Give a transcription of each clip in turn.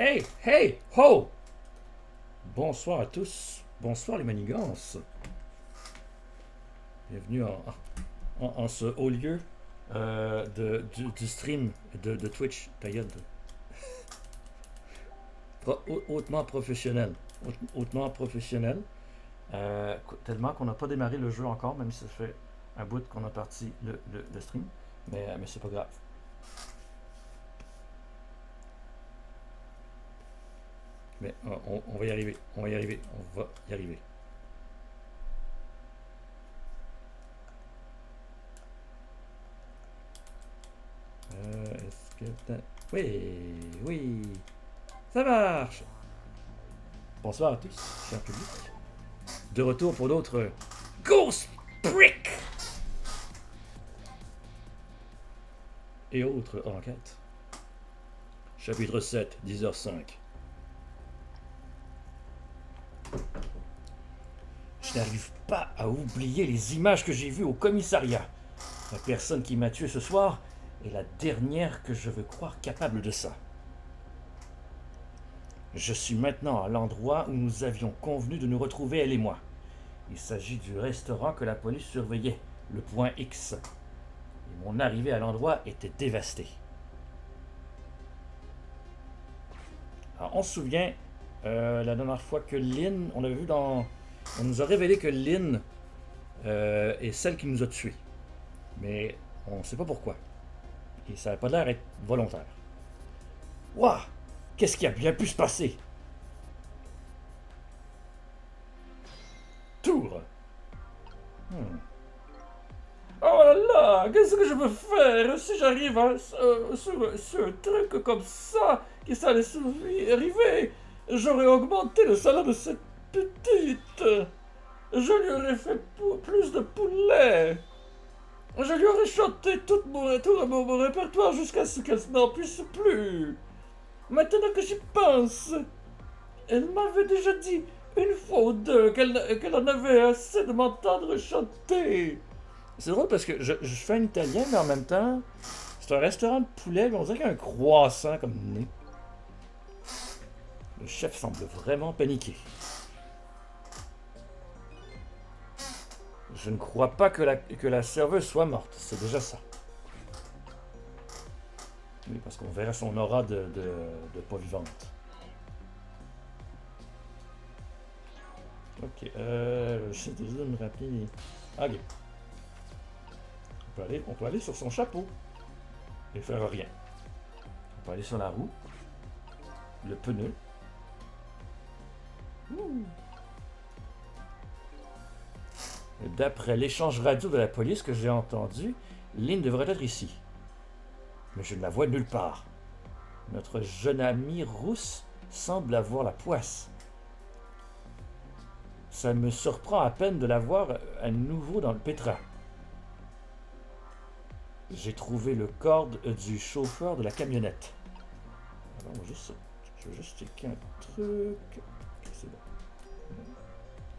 Hey, hey, ho! Bonsoir à tous. Bonsoir les manigances. Bienvenue en ce haut lieu du stream de Twitch. Ta gueule. Hautement professionnel. Hautement professionnel. Tellement qu'on n'a pas démarré le jeu encore, même si ça fait un bout qu'on a parti le stream. Mais c'est pas grave. Mais on va y arriver. On va y arriver. On va y arriver. Est-ce que t'as... Oui, oui. Ça marche. Bonsoir à tous, cher public. De retour pour d'autres Ghost Brick et autres enquêtes. Chapitre 7, 10h05. Je n'arrive pas à oublier les images que j'ai vues au commissariat. La personne qui m'a tué ce soir est la dernière que je veux croire capable de ça. Je suis maintenant à l'endroit où nous avions convenu de nous retrouver, elle et moi. Il s'agit du restaurant que la police surveillait, le Point X. Et mon arrivée à l'endroit était dévastée. Alors, on se souvient, la dernière fois que Lynn, on avait vu dans... On nous a révélé que Lynn est celle qui nous a tués. Mais on ne sait pas pourquoi. Et ça n'a pas l'air d'être volontaire. Waouh! Qu'est-ce qui a bien pu se passer? Tour. Oh là là, qu'est-ce que je peux faire si j'arrive sur un truc comme ça qui s'allait arriver? J'aurais augmenté le salaire de cette petite. Je lui aurais fait plus de poulet. Je lui aurais chanté tout mon répertoire jusqu'à ce qu'elle n'en puisse plus. Maintenant que j'y pense, elle m'avait déjà dit une fois ou deux qu'elle en avait assez de m'entendre chanter. C'est drôle parce que je fais un italien, mais en même temps, c'est un restaurant de poulet, mais on dirait qu'il y a un croissant comme nez. Le chef semble vraiment paniqué. Je ne crois pas que la serveuse soit morte, c'est déjà ça. Oui, parce qu'on verrait son aura de pas vivante. Ok, j'essaie de me rappeler. Ok. On peut aller sur son chapeau et faire rien. On peut aller sur la roue, le pneu. D'après l'échange radio de la police que j'ai entendu, Lynn devrait être ici. Mais je ne la vois nulle part. Notre jeune amie rousse semble avoir la poisse. Ça me surprend à peine de la voir à nouveau dans le pétrin. J'ai trouvé le corps du chauffeur de la camionnette. Alors, je vais juste checker un truc. Okay, c'est bon.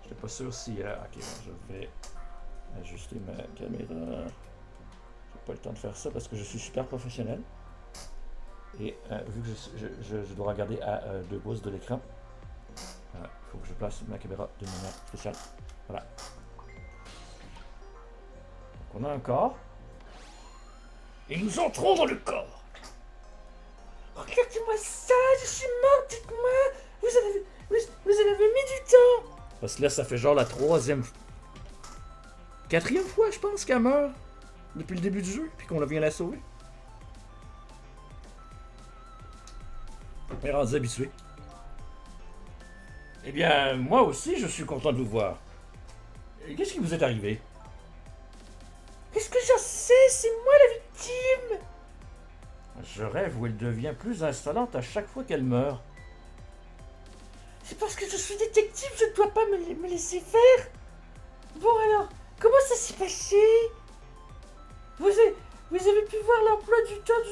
Je n'étais pas sûr si... ok, je vais ajuster ma caméra. J'ai pas le temps de faire ça parce que je suis super professionnel. Et vu que je dois regarder à 2 pouces de l'écran, il faut que je place ma caméra de manière spéciale. Voilà. Donc on a un corps. Et nous entrons dans le corps. Regardez-moi ça, je suis morte, dites-moi. Vous avez mis du temps. Parce que là, ça fait genre la 3e... 4e fois, je pense, qu'elle meurt. Depuis le début du jeu, puis qu'on vient la sauver. On est rendu habitué. Eh bien, moi aussi, je suis content de vous voir. Qu'est-ce qui vous est arrivé? Qu'est-ce que j'en sais? C'est moi la victime! Je rêve où elle devient plus insolente à chaque fois qu'elle meurt. C'est parce que je suis détective, je ne dois pas me laisser faire. Bon alors, comment ça s'est passé? Vous avez pu voir l'emploi du temps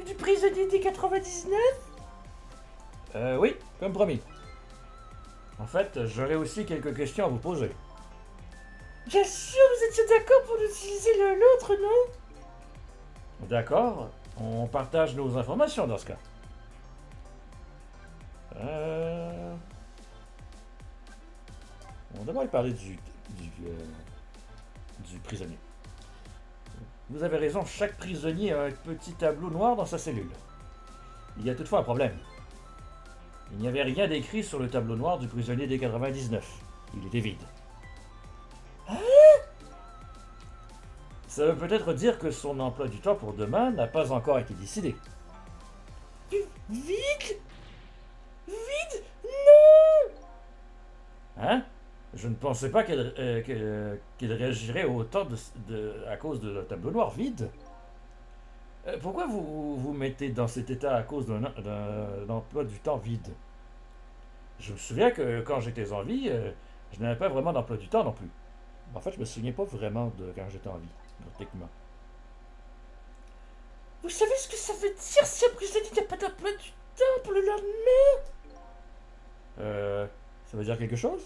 du prisonnier des 99? Oui, comme promis. En fait, j'aurais aussi quelques questions à vous poser. Bien sûr, vous étiez d'accord pour utiliser l'autre, non? D'accord, on partage nos informations dans ce cas. Euh... On va d'abord parler du prisonnier. Vous avez raison, chaque prisonnier a un petit tableau noir dans sa cellule. Il y a toutefois un problème. Il n'y avait rien d'écrit sur le tableau noir du prisonnier D99. Il était vide. Ça veut peut-être dire que son emploi du temps pour demain n'a pas encore été décidé. Vide? Vide? Non! Hein? Je ne pensais pas qu'il réagirait autant à cause de le tableau noir vide. Pourquoi vous vous mettez dans cet état à cause d'un emploi du temps vide? Je me souviens que quand j'étais en vie, je n'avais pas vraiment d'emploi du temps non plus. En fait, je me souviens pas vraiment de quand j'étais en vie, techniquement. Vous savez ce que ça veut dire si un prisonnier n'a pas d'emploi du temps pour le lendemain? Ça veut dire quelque chose?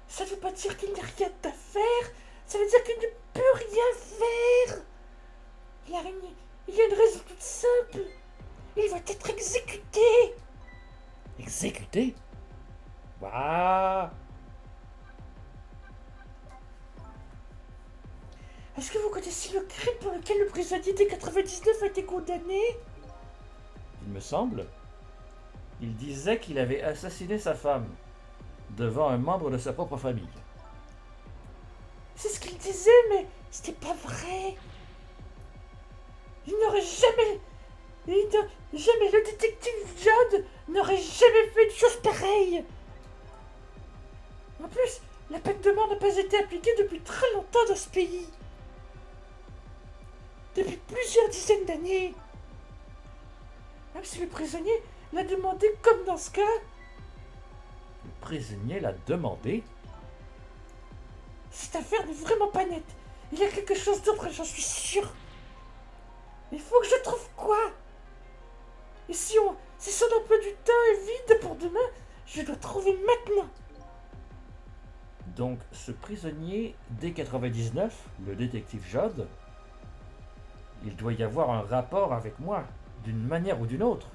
Ça veut pas dire qu'il n'y a rien à faire, ça veut dire qu'il ne peut rien faire. Il y a une raison toute simple. Il va être exécuté. Exécuté? Waouh! Est-ce que vous connaissez le crime pour lequel le prisonnier D99 a été condamné? Il me semble. Il disait qu'il avait assassiné sa femme devant un membre de sa propre famille. C'est ce qu'il disait, mais c'était pas vrai. Il n'aurait jamais... Jamais le détective Judd n'aurait jamais fait une chose pareille. En plus, la peine de mort n'a pas été appliquée depuis très longtemps dans ce pays. Depuis plusieurs dizaines d'années. Même si le prisonnier l'a demandé comme dans ce cas. Le prisonnier l'a demandé. Cette affaire n'est vraiment pas nette. Il y a quelque chose d'autre, j'en suis sûr. Il faut que je trouve quoi? Et si son emploi du temps est vide pour demain, je dois trouver maintenant. Donc, ce prisonnier D99, le détective Judd, il doit y avoir un rapport avec moi, d'une manière ou d'une autre.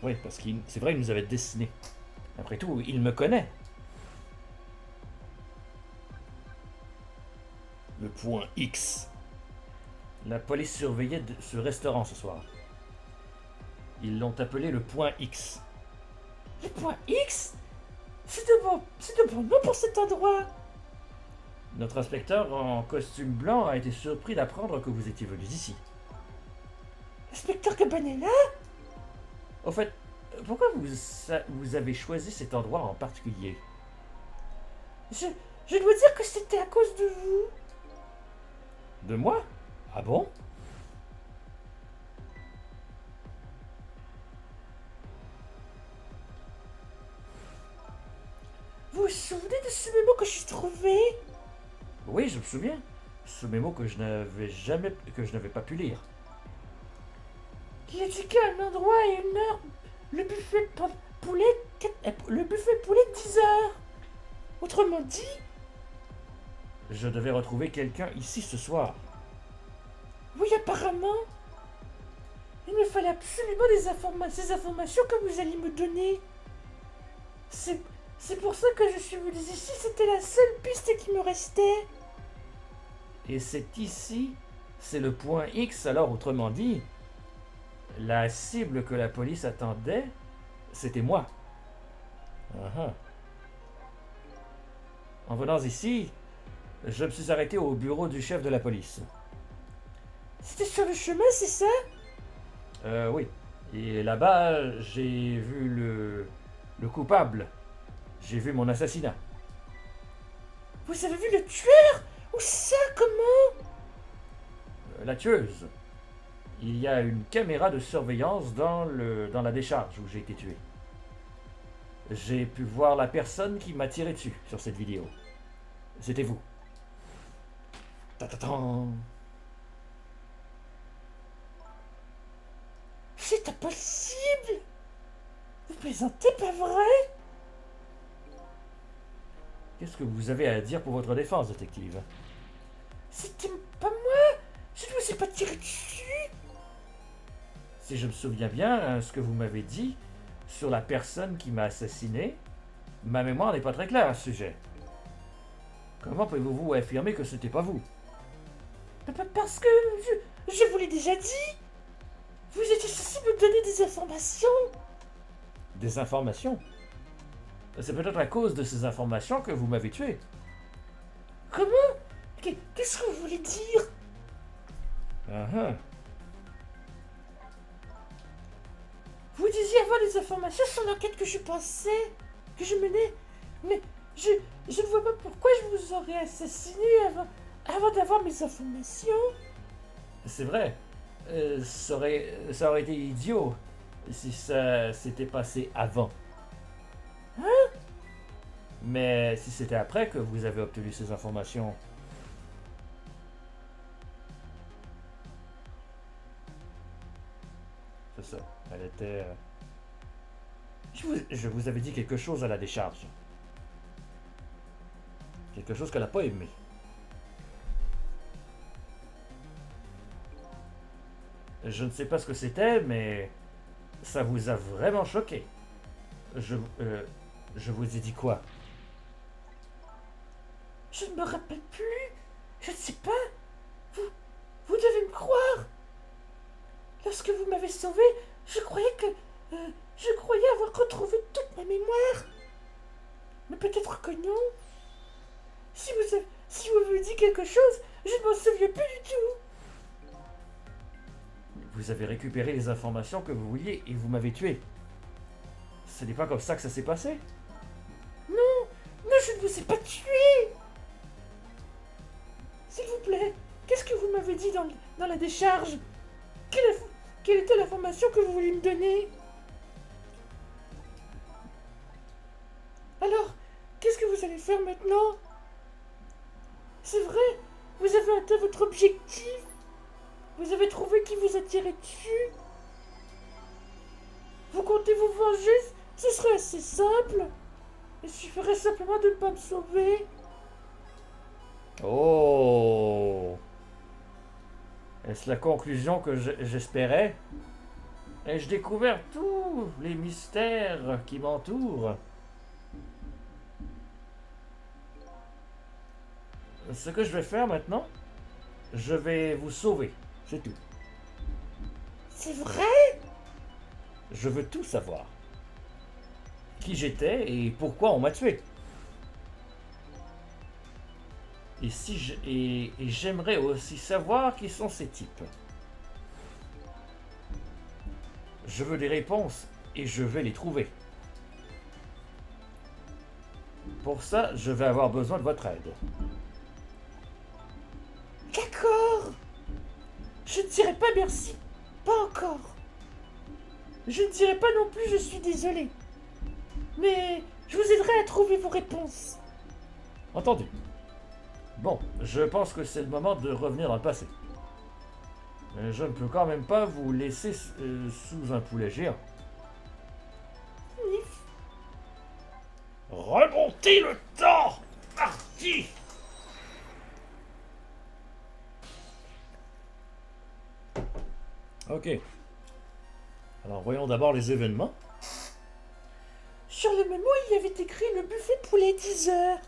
Oui, parce que c'est vrai, il nous avait dessiné. Après tout, il me connaît. Le point X. La police surveillait ce restaurant ce soir. Ils l'ont appelé le point X. Le point X? C'est de bon nom pour cet endroit. Notre inspecteur en costume blanc a été surpris d'apprendre que vous étiez venus ici. Inspecteur Cabanella? Au fait, pourquoi vous avez choisi cet endroit en particulier? Je dois dire que c'était à cause de vous. De moi? Ah bon? Vous vous souvenez de ce mémo que j'ai trouvé? Oui, je me souviens. Ce mémo que je n'avais pas pu lire. Il indiquait un endroit et une heure. Le buffet poulet 10 heures. Autrement dit, Je devais retrouver quelqu'un ici ce soir. oui, apparemment. Il me fallait absolument ces informations que vous alliez me donner. C'est pour ça que je suis venu ici, c'était la seule piste qui me restait. Et c'est ici, c'est le point X, alors autrement dit, la cible que la police attendait, c'était moi. Uh-huh. En venant ici, je me suis arrêté au bureau du chef de la police. C'était sur le chemin, c'est ça? Oui. Et là-bas, j'ai vu le coupable. J'ai vu mon assassinat. Vous avez vu le tueur? Où ça? Comment? La tueuse. Il y a une caméra de surveillance dans la décharge où j'ai été tué. J'ai pu voir la personne qui m'a tiré dessus sur cette vidéo. C'était vous. Ta-ta-tan. C'est impossible! Vous plaisantez, pas vrai? Qu'est-ce que vous avez à dire pour votre défense, détective? C'était pas moi! Je ne vous ai pas tiré dessus! si je me souviens bien, ce que vous m'avez dit sur la personne qui m'a assassiné, ma mémoire n'est pas très claire à ce sujet. Comment pouvez-vous affirmer que ce n'était pas vous? Parce que je vous l'ai déjà dit. Vous étiez censé me donner des informations. Des informations? C'est peut-être à cause de ces informations que vous m'avez tué. Comment? Qu'est-ce que vous voulez dire? Ah ah. Vous disiez avoir des informations sur l'enquête que je pensais, que je menais, mais je ne vois pas pourquoi je vous aurais assassiné avant d'avoir mes informations. C'est vrai. Ça aurait été idiot si ça s'était passé avant. Hein? Mais si c'était après que vous avez obtenu ces informations. C'est ça. Elle était. Je vous avais dit quelque chose à la décharge. Quelque chose qu'elle n'a pas aimé. Je ne sais pas ce que c'était, mais ça vous a vraiment choqué. Je vous ai dit quoi? Je ne me rappelle plus. Je ne sais pas. Vous devez me croire. Lorsque vous m'avez sauvé, je croyais avoir retrouvé toute ma mémoire. Mais peut-être que non. Si vous m'avez dit quelque chose, je ne m'en souviens plus du tout. Vous avez récupéré les informations que vous vouliez et vous m'avez tué. Ce n'est pas comme ça que ça s'est passé? Non, je ne vous ai pas tué. S'il vous plaît, qu'est-ce que vous m'avez dit dans la décharge? Quelle était l'information que vous vouliez me donner? Alors, qu'est-ce que vous allez faire maintenant? C'est vrai, vous avez atteint votre objectif. Vous avez trouvé qui vous a tiré dessus. Vous comptez vous venger? Ce serait assez simple. Il suffirait simplement de ne pas me sauver. Oh! Est-ce la conclusion que j'espérais? Ai-je découvert tous les mystères qui m'entourent? Ce que je vais faire maintenant, je vais vous sauver. C'est tout. C'est vrai? Je veux tout savoir. Qui j'étais et pourquoi on m'a tué. Et j'aimerais aussi savoir qui sont ces types. Je veux des réponses et je vais les trouver. Pour ça, je vais avoir besoin de votre aide. D'accord. Je ne dirai pas merci. Pas encore. Je ne dirai pas non plus je suis désolé. Mais je vous aiderai à trouver vos réponses. Entendu. Bon, je pense que c'est le moment de revenir dans le passé. Je ne peux quand même pas vous laisser sous un poulet géant. Nif. Remontez le temps! Parti! Ok. Alors voyons d'abord les événements. Sur le mémo, il y avait écrit le buffet poulet 10 heures.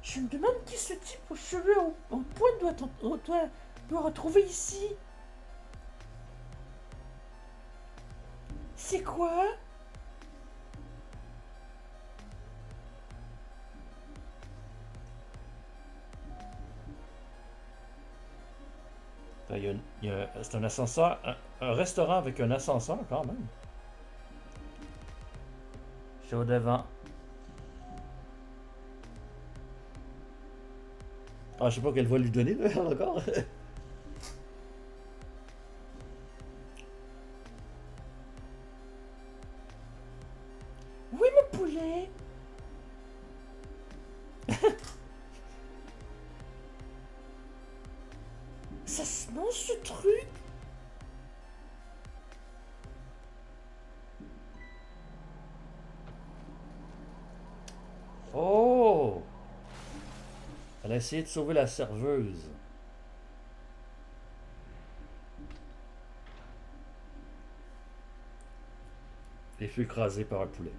Je me demande qui ce type aux cheveux en pointe doit retrouver ici. C'est quoi? C'est un ascenseur, un restaurant avec un ascenseur quand même. C'est au devant. Ah, je sais pas qu'elle va lui donner là, encore. Oui, mon poulet. Ça se mange ce truc? Oh! Elle a essayé de sauver la serveuse. et fut écrasé par un poulet.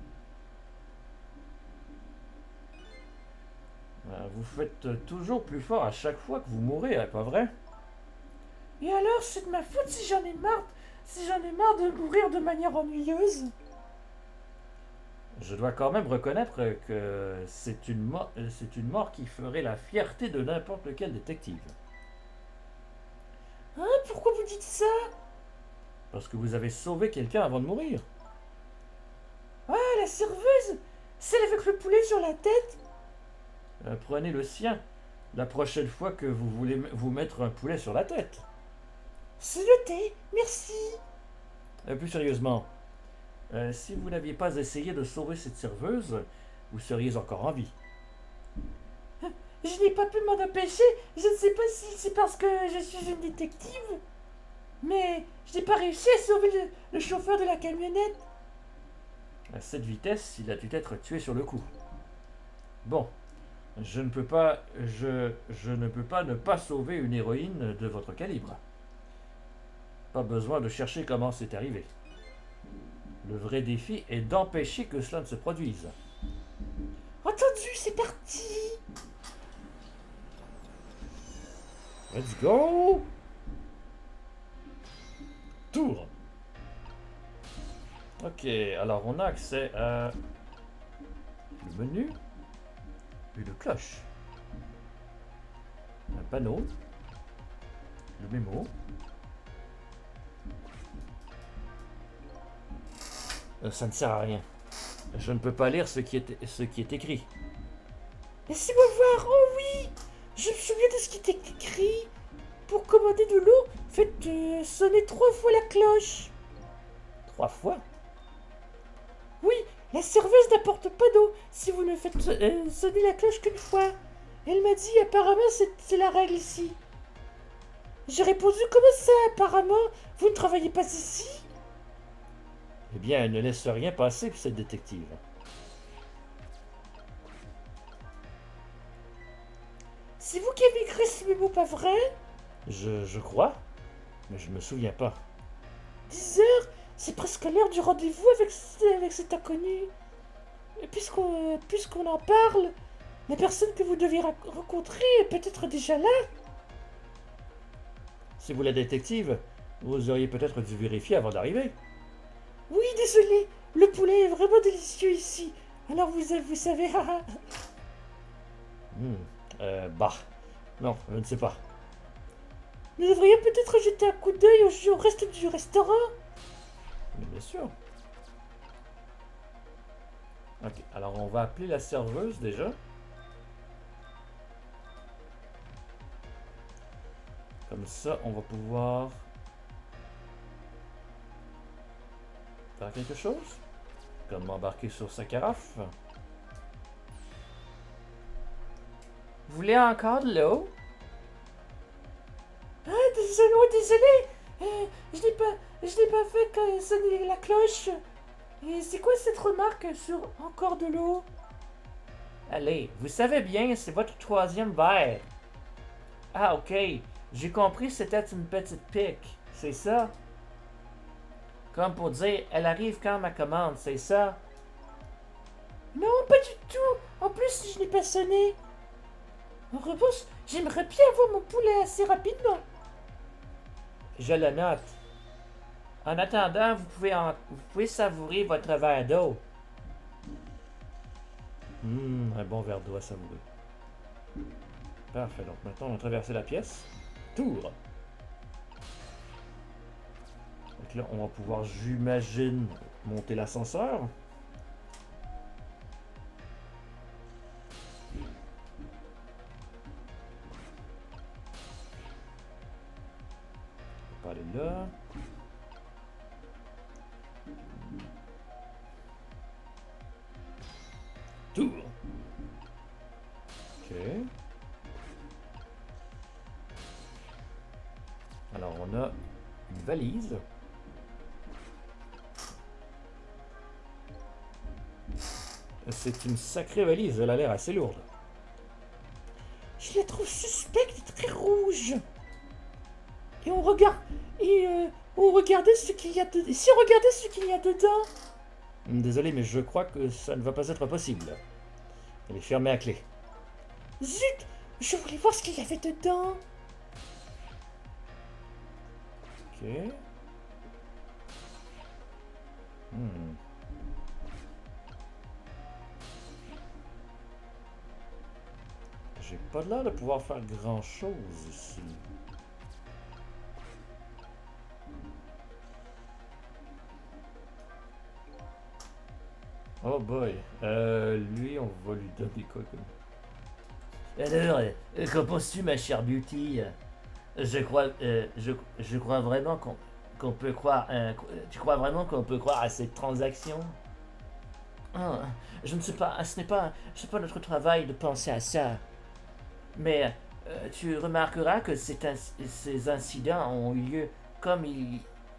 Vous faites toujours plus fort à chaque fois que vous mourrez, pas vrai? Et alors, c'est de ma faute si j'en ai marre, de mourir de manière ennuyeuse? Je dois quand même reconnaître que c'est une mort qui ferait la fierté de n'importe quel détective. Hein, pourquoi vous dites ça? Parce que vous avez sauvé quelqu'un avant de mourir. Ah, la serveuse, celle avec le poulet sur la tête? Prenez le sien la prochaine fois que vous voulez vous mettre un poulet sur la tête. C'est noté, merci. Plus sérieusement, si vous n'aviez pas essayé de sauver cette serveuse, vous seriez encore en vie. Je n'ai pas pu m'en empêcher. Je ne sais pas si c'est parce que je suis une détective, mais je n'ai pas réussi à sauver le chauffeur de la camionnette. À cette vitesse, il a dû être tué sur le coup. Bon, je ne peux pas ne pas sauver une héroïne de votre calibre. Pas besoin de chercher comment c'est arrivé. Le vrai défi est d'empêcher que cela ne se produise. Entendu, c'est parti. Let's go! Tour! Ok, alors on a accès à le menu, une cloche, un panneau, le mémo. Ça ne sert à rien. Je ne peux pas lire ce qui est écrit. Laissez-moi voir. Oh oui, je me souviens de ce qui était écrit. Pour commander de l'eau, faites sonner 3 fois la cloche. 3 fois? Oui, la serveuse n'apporte pas d'eau si vous ne faites sonner la cloche qu'une fois. Elle m'a dit apparemment c'est la règle ici. J'ai répondu comment ça apparemment? Vous ne travaillez pas ici? Eh bien, elle ne laisse rien passer, cette détective. C'est vous qui avez écrit ce mémo, pas vrai? Je crois, mais je me souviens pas. 10 heures, c'est presque l'heure du rendez-vous avec cet inconnu. Et puisqu'on en parle, la personne que vous devez rencontrer est peut-être déjà là. Si vous la détective, vous auriez peut-être dû vérifier avant d'arriver. Oui, désolé, le poulet est vraiment délicieux ici. Alors vous savez, haha. Bah, non, je ne sais pas. Nous devrions peut-être jeter un coup d'œil au reste du restaurant. Mais bien sûr. Ok, alors on va appeler la serveuse déjà. Comme ça, on va pouvoir faire quelque chose. Comme m'embarquer sur sa carafe. Vous voulez encore de l'eau? Ah, désolé. Je n'ai pas fait que sonner la cloche. Et c'est quoi cette remarque sur encore de l'eau? Allez, vous savez bien, c'est votre 3e verre. Ah, ok. J'ai compris, c'était une petite pique. C'est ça? Comme pour dire, elle arrive quand ma commande, c'est ça? Non, pas du tout. En plus, je n'ai pas sonné. En revanche, j'aimerais bien avoir mon poulet assez rapidement. Je le note. En attendant, vous pouvez savourer votre verre d'eau. Un bon verre d'eau à savourer. Parfait, donc maintenant on va traverser la pièce. Tour! Donc là, on va pouvoir, j'imagine, monter l'ascenseur. On va pas aller là. Tour! Ok. Alors, on a une valise. C'est une sacrée valise, elle a l'air assez lourde. Je la trouve suspecte et très rouge. Et on regardait ce qu'il y a dedans. Si on regardait ce qu'il y a dedans. Désolé, mais je crois que ça ne va pas être possible. Elle est fermée à clé. Zut! Je voulais voir ce qu'il y avait dedans. Ok. Hmm. J'ai pas l'air de pouvoir faire grand chose ici. Oh boy. Lui, on va lui donner quoi comme. Alors, qu'en penses-tu, ma chère Beauty? Je crois vraiment qu'on peut croire. Tu crois vraiment qu'on peut croire à cette transaction? Ah, je ne sais pas, c'est pas notre travail de penser à ça. Mais tu remarqueras que ces incidents ont eu lieu comme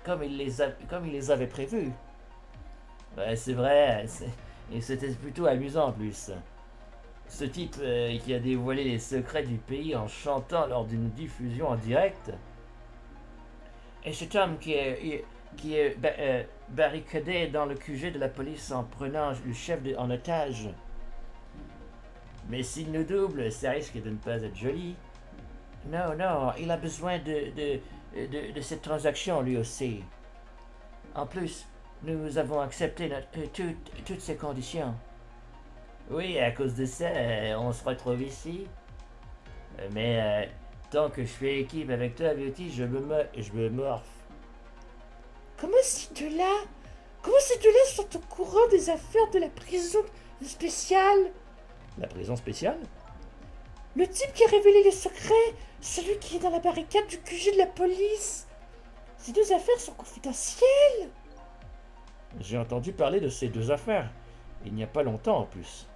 comme il les avait prévus. Ouais, c'est vrai, et c'était plutôt amusant en plus. Ce type qui a dévoilé les secrets du pays en chantant lors d'une diffusion en direct. Et cet homme qui est barricadé dans le QG de la police en prenant le chef en otage. Mais s'il nous double, ça risque de ne pas être joli. Non, non, il a besoin de cette transaction lui aussi. En plus, nous avons accepté toutes ces conditions. Oui, à cause de ça, on se retrouve ici. Mais tant que je fais équipe avec toi, Beauty, je me morphe. Comment ces deux-là sont au courant des affaires de la prison spéciale? La prison spéciale? Le type qui a révélé les secrets, celui qui est dans la barricade du QG de la police. Ces deux affaires sont confidentielles. J'ai entendu parler de ces deux affaires. Il n'y a pas longtemps en plus.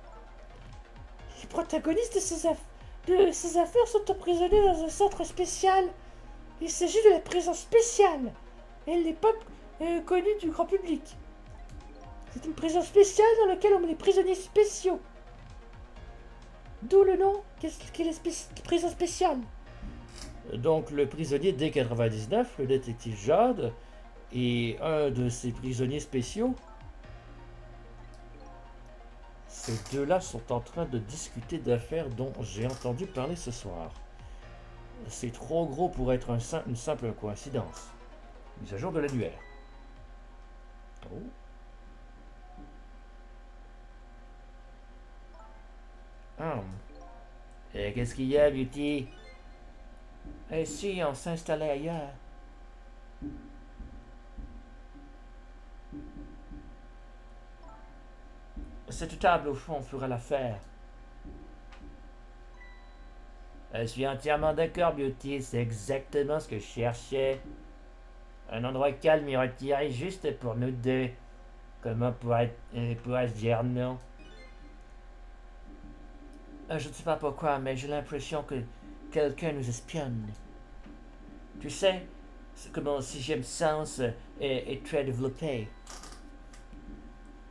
Les protagonistes de ces affaires sont emprisonnés dans un centre spécial. Il s'agit de la prison spéciale. Elle n'est pas connue du grand public. C'est une prison spéciale dans laquelle on met des prisonniers spéciaux. D'où le nom, qu'est-ce qu'est la prison spéciale. Donc le prisonnier D99, le détective Jade, et un de ces prisonniers spéciaux. Ces deux-là sont en train de discuter d'affaires dont j'ai entendu parler ce soir. C'est trop gros pour être une simple coïncidence. Mise à jour de l'annuaire. Oh. Ah. Et qu'est-ce qu'il y a, Beauty? Et si on s'installait ailleurs? Cette table au fond fera l'affaire. Je suis entièrement d'accord, Beauty, c'est exactement ce que je cherchais. Un endroit calme et retiré juste pour nous deux. Comment pourrais-je dire non? Je ne sais pas pourquoi, mais j'ai l'impression que quelqu'un nous espionne. Tu sais, c'est que mon sixième sens est très développé.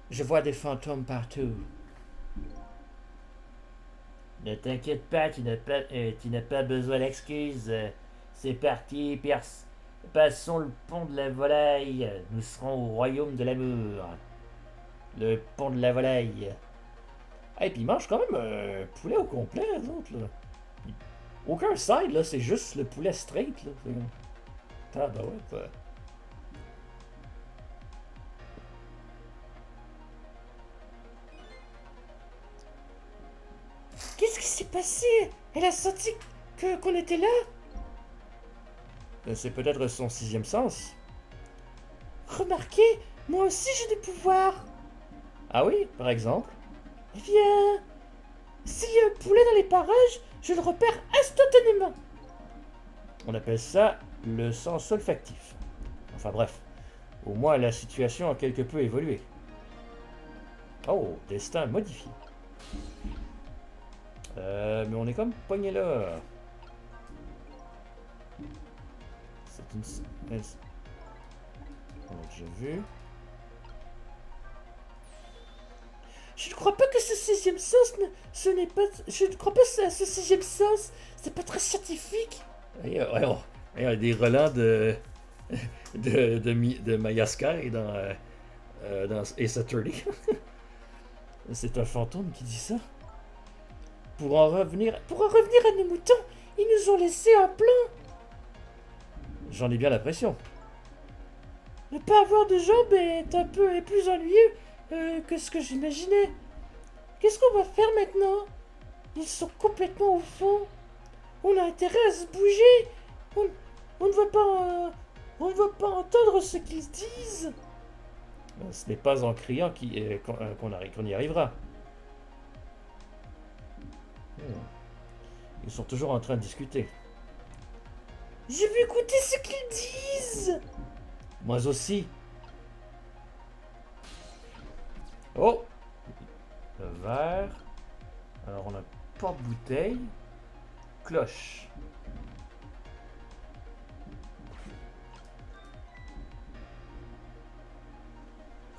Je vois des fantômes partout. Ne t'inquiète pas, tu n'as pas besoin d'excuses. C'est parti, passons le pont de la volaille. Nous serons au royaume de l'amour. Le pont de la volaille. Et puis ils mangent quand même un poulet au complet, les autres, là. Aucun side, là, c'est juste le poulet straight, là. Tabarouette. Qu'est-ce qui s'est passé? Elle a senti qu'on était là? C'est peut-être son sixième sens. Remarquez, moi aussi j'ai des pouvoirs. Ah oui, par exemple? Eh bien, s'il y a un poulet dans les parages, je le repère instantanément. On appelle ça le sens olfactif. Enfin bref, au moins la situation a quelque peu évolué. Oh, destin modifié. Mais on est comme pogné là. C'est une... On l'a déjà vu. Je ne crois pas que ce sixième sens ce n'est pas... Je ne crois pas à ce sixième sens. C'est pas très scientifique. Il y a des relents de Madagascar dans dans Ace Attorney. C'est un fantôme qui dit ça. Pour en revenir à nos moutons, ils nous ont laissé un plan. J'en ai bien l'impression. Ne pas avoir de jambes est plus ennuyeux que ce que j'imaginais. Qu'est-ce qu'on va faire maintenant? Ils sont complètement au fond. On a intérêt à se bouger. On ne va pas entendre ce qu'ils disent. Ce n'est pas en criant qu'on y arrivera. Ils sont toujours en train de discuter. Je veux écouter ce qu'ils disent. Moi aussi. Oh! Le verre. Alors on a porte-bouteille. Cloche.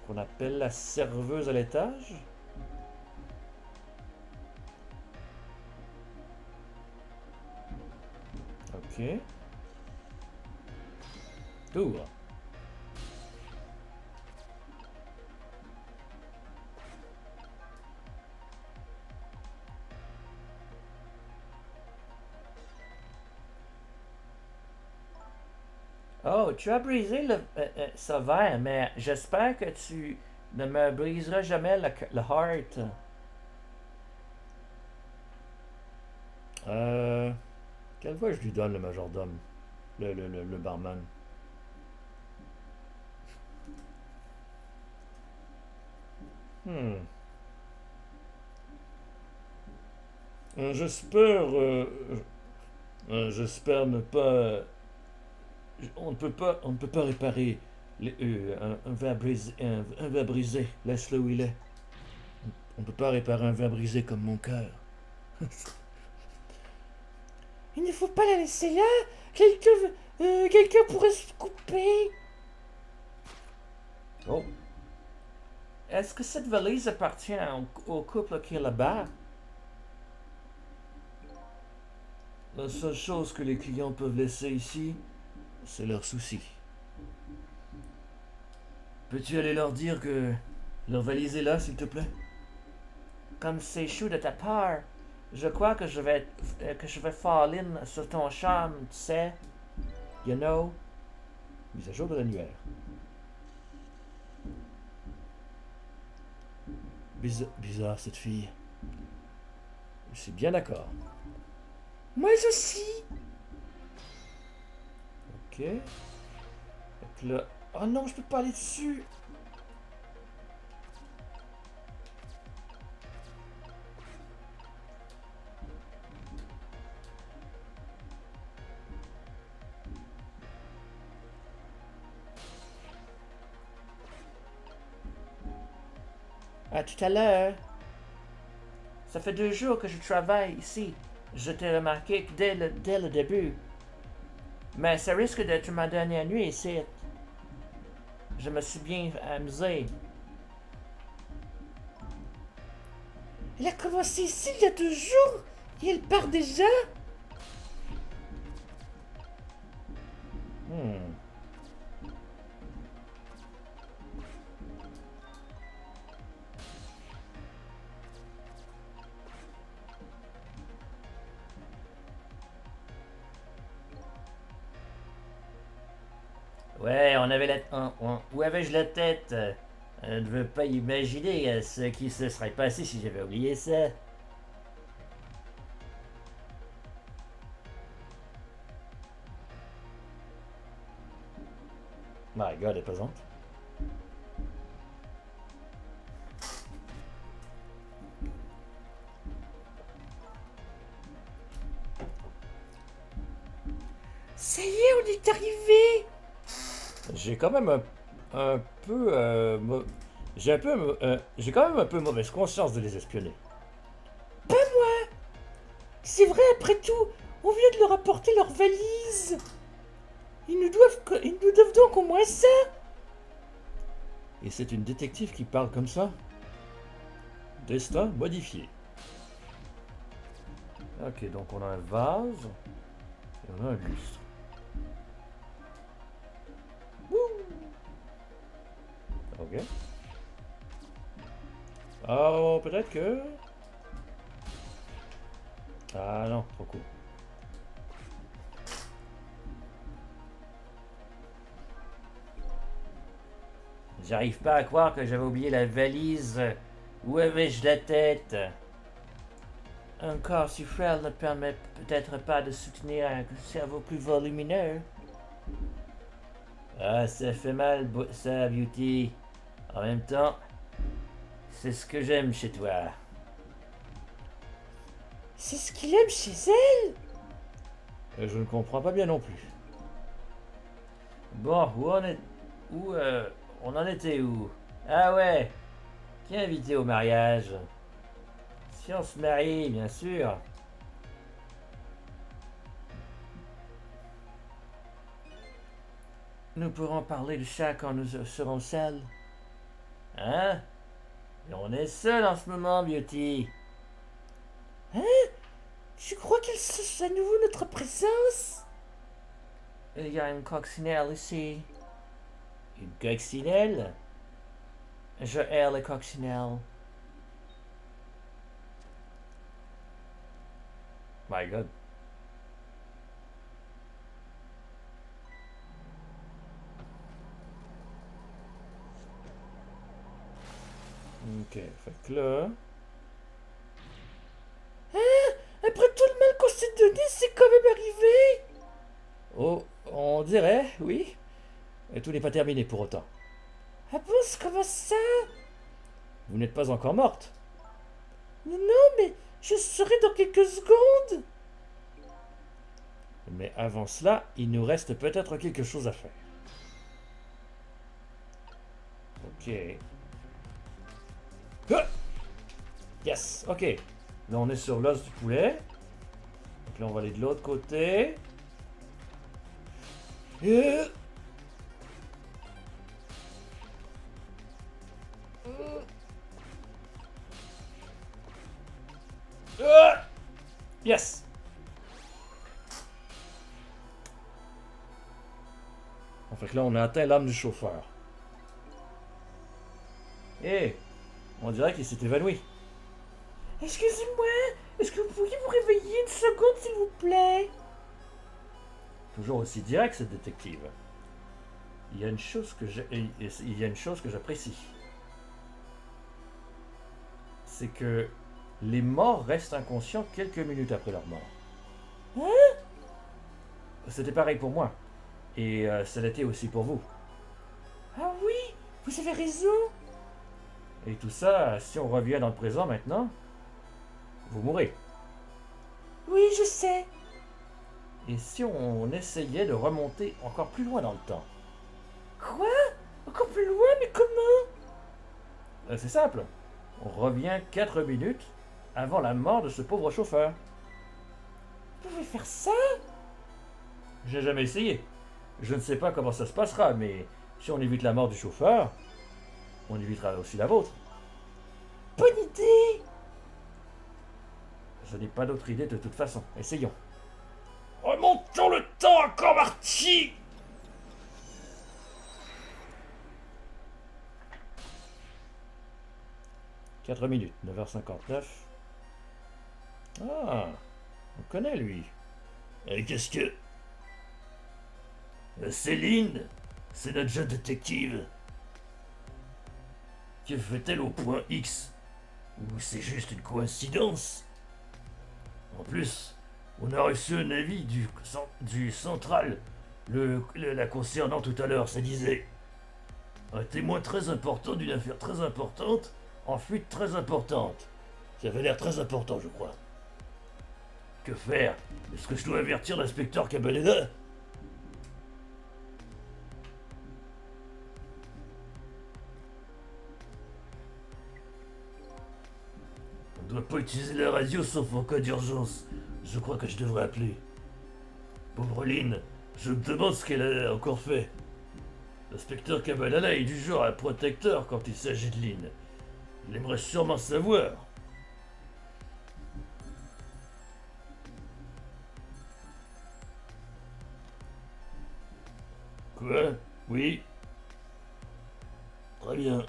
Qu'on appelle la serveuse à l'étage. Ok. Tour. Oh, tu as brisé ce verre, mais j'espère que tu ne me briseras jamais le heart. Quelle voix je lui donne, le majordome? Le barman. Hmm. J'espère ne pas. On ne peut pas réparer un verre brisé. Un verre brisé. Laisse-le où il est. On ne peut pas réparer un verre brisé comme mon cœur. Il ne faut pas la laisser là. Quelqu'un pourrait se couper. Oh. Est-ce que cette valise appartient au couple qui est là-bas? La seule chose que les clients peuvent laisser ici, c'est leur souci. Peux-tu aller leur dire que leur valise est là, s'il te plaît? Comme c'est chou de ta part, je crois que je vais fall in sur ton charme, tu sais. You know? Mise à jour de l'annuaire. Bizarre cette fille. Je suis bien d'accord. Moi aussi. Ok. Donc là... Oh non, je peux pas aller dessus. À tout à l'heure. Ça fait 2 jours que je travaille ici. Je t'ai remarqué dès le début. Mais ça risque d'être ma dernière nuit ici. Je me suis bien amusé. Elle a commencé ici il y a 2 jours et elle part déjà. Ouais, où avais-je la tête? Je ne veux pas imaginer ce qui se serait passé si j'avais oublié ça. My God, elle est pesante. Ça y est, on est arrivé. J'ai quand même un peu... j'ai quand même un peu mauvaise conscience de les espionner. Pas moi. C'est vrai, après tout, on vient de leur apporter leur valise. Ils nous doivent donc au moins ça. Et c'est une détective qui parle comme ça? Destin modifié. Ok, donc on a un vase. Et on a un lustre. Ok. Oh, peut-être que... Ah non, trop court. J'arrive pas à croire que j'avais oublié la valise. Où avais-je la tête? Un corps si frêle ne permet peut-être pas de soutenir un cerveau plus volumineux. Ah, ça fait mal, ça, Beauty. En même temps, c'est ce que j'aime chez toi. C'est ce qu'il aime chez elle. Et je ne comprends pas bien non plus. Bon, on en était où? Ah ouais, qui est invité au mariage? Si on se marie, bien sûr. Nous pourrons parler de ça quand nous serons seuls. Hein? Mais on est seuls en ce moment, Beauty. Je crois qu'il sent à nouveau notre présence. Il y a une coccinelle ici. Une coccinelle? Je hais les coccinelles. My God. Ok, fait que là... Après tout le mal qu'on s'est donné, c'est quand même arrivé. Oh, on dirait, oui. Et tout n'est pas terminé pour autant. Ah bon, c'est comment ça? Vous n'êtes pas encore morte. Non, mais je serai dans quelques secondes. Mais avant cela, il nous reste peut-être quelque chose à faire. Ok. Ah! Yes, ok. Là, on est sur l'os du poulet. Donc là, on va aller de l'autre côté. Et... Ah! Yes. En fait, là, on a atteint l'âme du chauffeur. Eh, on dirait qu'il s'est évanoui. Excusez-moi, est-ce que vous pourriez vous réveiller une seconde, s'il vous plaît? Toujours aussi direct, cette détective. Il y a une chose que j'apprécie. C'est que les morts restent inconscients quelques minutes après leur mort. Hein? C'était pareil pour moi. Et ça l'était aussi pour vous. Ah oui, vous avez raison. Et tout ça, si on revient dans le présent maintenant, vous mourrez. Oui, je sais. Et si on essayait de remonter encore plus loin dans le temps? Quoi? Encore plus loin, mais comment? C'est simple. On revient 4 minutes avant la mort de ce pauvre chauffeur. Vous pouvez faire ça? J'ai jamais essayé. Je ne sais pas comment ça se passera, mais si on évite la mort du chauffeur, on évitera aussi la vôtre. Bonne idée. Je n'ai pas d'autre idée de toute façon. Essayons. Remontons le temps encore, Marty! « 4 minutes, 9h59. Ah, on connaît lui. Et qu'est-ce que... Céline, c'est notre jeune détective. Que fait-elle au point X? Ou c'est juste une coïncidence? En plus, on a reçu un avis du central, la concernant tout à l'heure, ça disait un témoin très important d'une affaire très importante, en fuite très importante. Ça avait l'air très important, je crois. Que faire? Est-ce que je dois avertir l'inspecteur Cabaneda? On ne doit pas utiliser la radio sauf en cas d'urgence. Je crois que je devrais appeler. Pauvre Lynn, je me demande ce qu'elle a encore fait. L'inspecteur Cabanela est du genre un protecteur quand il s'agit de Lynn. Il aimerait sûrement savoir. Quoi? Oui? Très bien.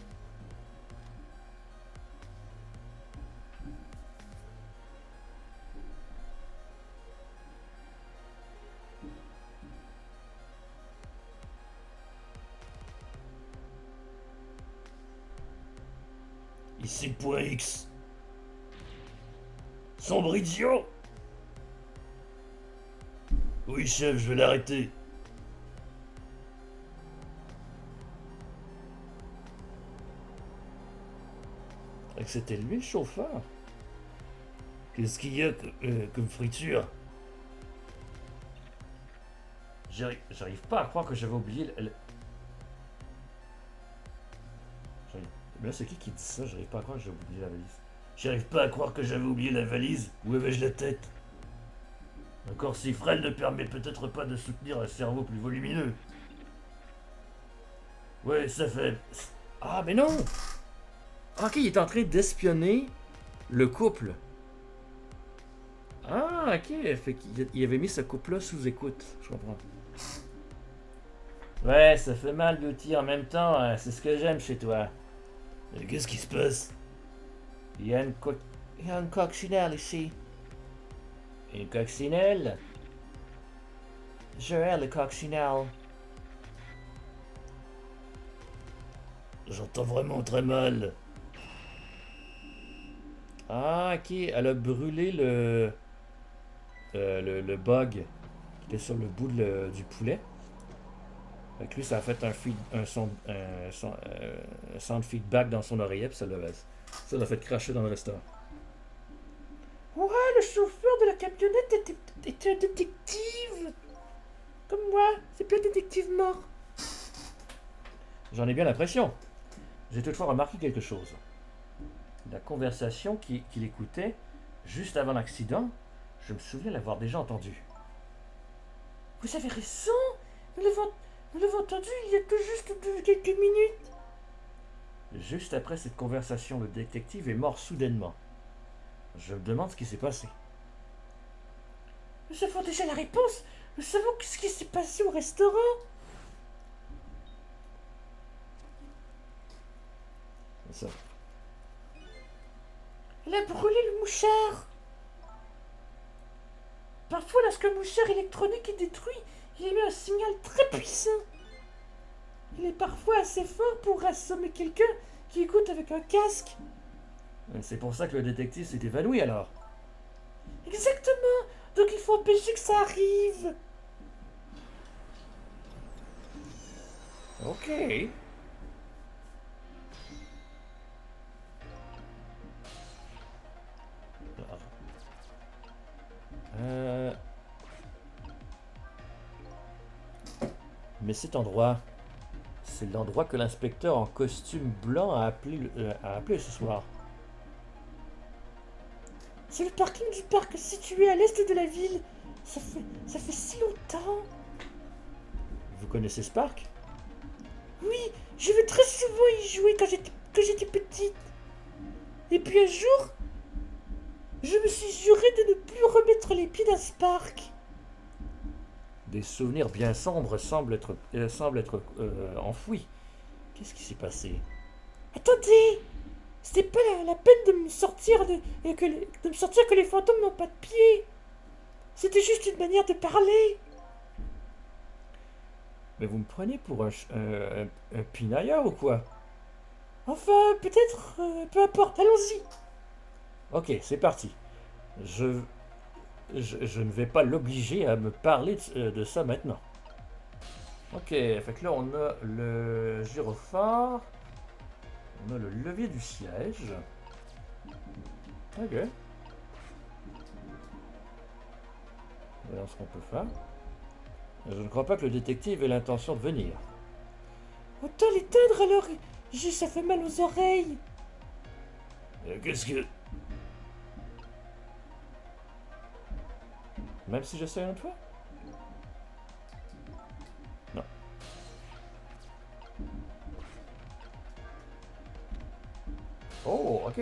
Ici le point X. Sombre idiot! Oui, chef, je vais l'arrêter. Et que c'était lui le chauffeur. Qu'est-ce qu'il y a comme friture? J'arrive pas à croire que j'avais oublié Là, c'est qui dit ça? J'arrive pas à croire que j'avais oublié la valise. J'arrive pas à croire que j'avais oublié la valise. Où avais-je la tête? Un corps si frêle ne permet peut-être pas de soutenir un cerveau plus volumineux. Ouais, ça fait... Ah, mais non! Ok, il est en train d'espionner le couple. Ah, ok. Fait qu'il avait mis ce couple-là sous écoute. Je comprends. Ouais, ça fait mal d'outils en même temps. Hein. C'est ce que j'aime chez toi. Qu'est-ce qui se passe? Il y a une coccinelle ici. Une coccinelle? Je hais le coccinelle. J'entends vraiment très mal. Ah, ok. Elle a brûlé le bug qui était sur le bout du poulet. Fait que lui, ça a fait un son de feedback dans son oreillette, puis ça l'a fait cracher dans le restaurant. Ouais, le chauffeur de la camionnette était un détective. Comme moi, c'est plus un détective mort. J'en ai bien l'impression. J'ai toutefois remarqué quelque chose. La conversation qu'il écoutait juste avant l'accident, je me souviens l'avoir déjà entendue. Vous avez raison. Nous l'avons entendu il y a tout juste quelques minutes. Juste après cette conversation, le détective est mort soudainement. Je me demande ce qui s'est passé. Nous avons déjà la réponse. Nous savons ce qui s'est passé au restaurant. Ça. Elle a brûlé le mouchard. Parfois, lorsqu'un mouchard électronique est détruit, il émet un signal très puissant. Il est parfois assez fort pour assommer quelqu'un qui écoute avec un casque. C'est pour ça que le détective s'est évanoui alors. Exactement. Donc il faut empêcher que ça arrive. Ok. Mais cet endroit, c'est l'endroit que l'inspecteur en costume blanc a appelé ce soir. C'est le parking du parc situé à l'est de la ville. Ça fait si longtemps. Vous connaissez ce parc? Oui, je vais très souvent y jouer quand j'étais petite. Et puis un jour, je me suis juré de ne plus remettre les pieds dans ce parc. Des souvenirs bien sombres semblent être enfouis. Qu'est-ce qui s'est passé? Attendez, c'était pas la peine de me sortir que les fantômes n'ont pas de pieds. C'était juste une manière de parler. Mais vous me prenez pour un pinaillard ou quoi? Enfin, peut-être, peu importe, allons-y. Ok, c'est parti. Je ne vais pas l'obliger à me parler de ça maintenant. Ok, fait que là on a le gyrophare. On a le levier du siège. Ok. Voyons ce qu'on peut faire. Je ne crois pas que le détective ait l'intention de venir. Autant l'éteindre alors, ça fait mal aux oreilles. Qu'est-ce que... Même si j'essaie une autre fois? Non. Oh, ok.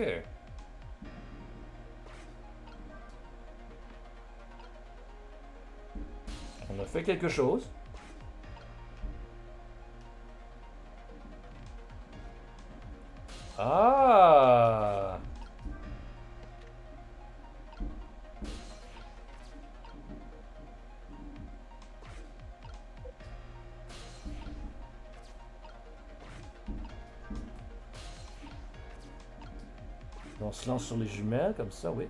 On a fait quelque chose. Ah! On se lance sur les jumelles, comme ça, oui.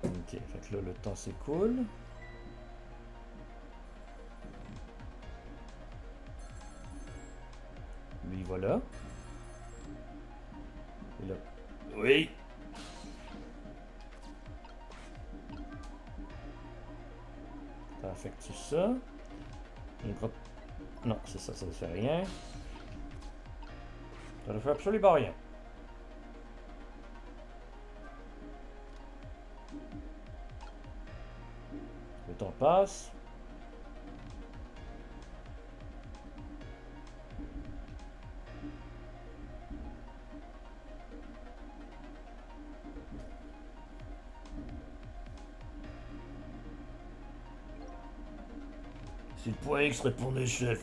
Ok, fait que là, le temps s'écoule. Lui, voilà. Et là... Oui! Ça affecte ça. Une grotte... Non, c'est ça, ça ne fait rien. Ça ne fait absolument rien. Le temps passe. C'est le point X, répondait chef.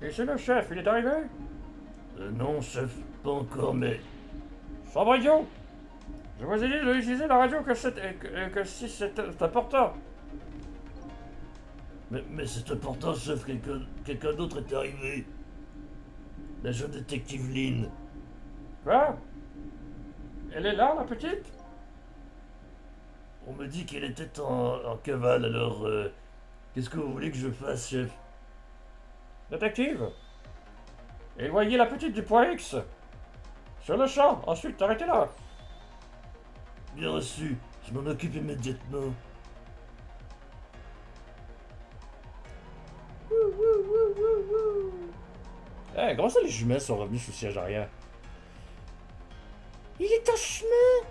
Et c'est le chef, il est arrivé? Non, chef, pas encore, mais... Sabrigo! Je vous ai dit d'utiliser la radio que si c'est important. Mais c'est important, chef, quelqu'un d'autre est arrivé. La jeune détective Lynn. Quoi? Elle est là, la petite? On me dit qu'elle était en cavale, alors... qu'est-ce que vous voulez que je fasse, chef? Détective? Éloignez la petite du point X. Sur le champ, ensuite arrêtez-la. Bien reçu, je m'en occupe immédiatement. Eh, comment ça les jumelles sont revenus sous le siège arrière? Il est en chemin.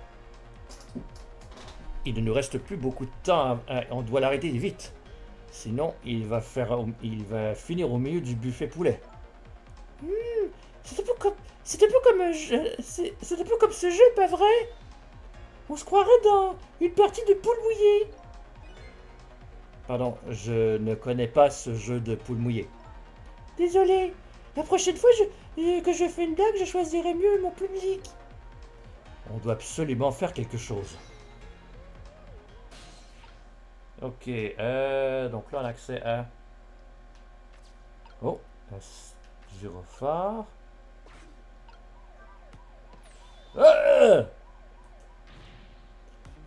Il ne nous reste plus beaucoup de temps, on doit l'arrêter vite. Sinon, il va finir au milieu du buffet poulet. C'est un peu comme c'est un peu comme ce jeu, pas vrai? On se croirait dans une partie de poule mouillée. Pardon, je ne connais pas ce jeu de poule mouillée. Désolé. La prochaine fois que je fais une blague, je choisirai mieux mon public. On doit absolument faire quelque chose. Ok, donc là on a accès à... Oh, un gyrophare. Ah!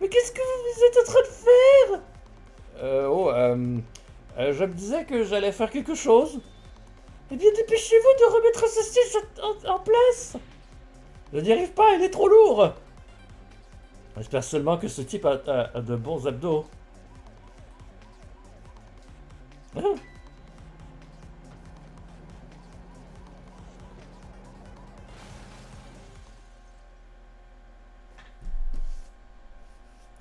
Mais qu'est-ce que vous êtes en train de faire? Je me disais que j'allais faire quelque chose. Eh bien, dépêchez-vous de remettre ce siège en place. Je n'y arrive pas, il est trop lourd. J'espère seulement que ce type a de bons abdos. Hein?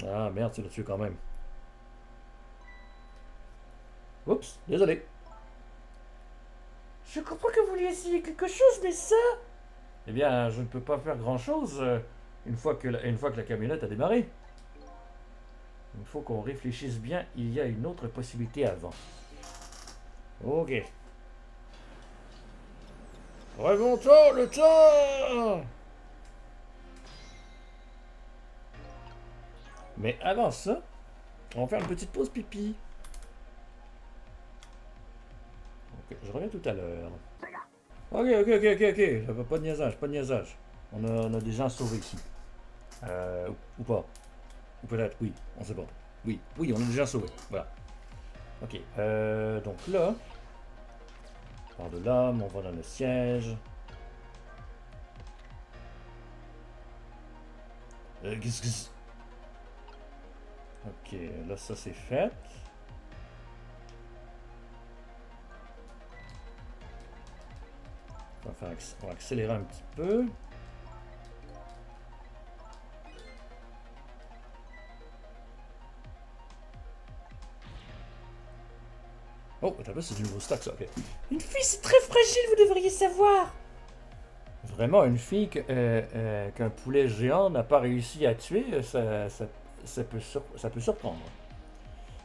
Ah merde, tu l'as tué quand même. Oups, désolé. Je comprends que vous vouliez essayer quelque chose, mais ça... Eh bien, je ne peux pas faire grand-chose une fois que la camionnette a démarré. Il faut qu'on réfléchisse bien, il y a une autre possibilité avant. Ok. Remontons le temps! Mais avant ça, on va faire une petite pause pipi. Ok, je reviens tout à l'heure. Ok. Pas de niaisage, pas de niaisage. On a des gens sauvés ici. Ou pas. Ou peut-être, oui, on sait pas. Oui, on a des gens sauvés. Voilà. Ok, donc là, par de là, on va dans le siège. Qu'est-ce que c'est? Ok, là ça c'est fait. On va accélérer un petit peu. Oh, attends, c'est du nouveau stock ça, ok. Une fille, c'est très fragile, vous devriez savoir. Vraiment, une fille qu'un poulet géant n'a pas réussi à tuer, ça peut surprendre.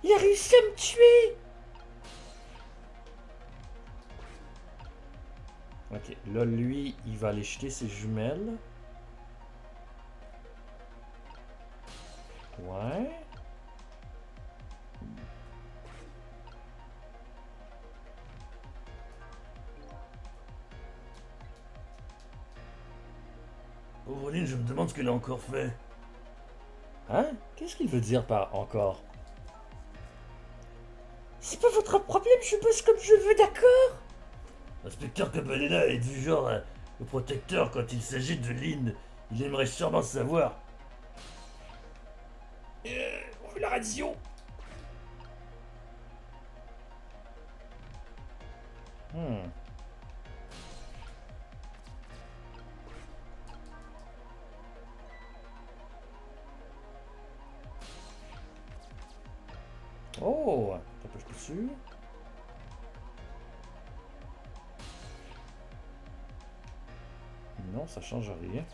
Il a réussi à me tuer. Ok, là, lui, il va aller jeter ses jumelles. Ouais. je me demande ce qu'elle a encore fait. Hein? Qu'est-ce qu'il veut dire par encore? C'est pas votre problème, je bosse comme je veux, d'accord? L'inspecteur Cabanela est du genre le protecteur quand il s'agit de Lynn. Il aimerait sûrement savoir. Ouvre la radio. Hmm. Oh! T'as pas dessus? Non, ça change rien.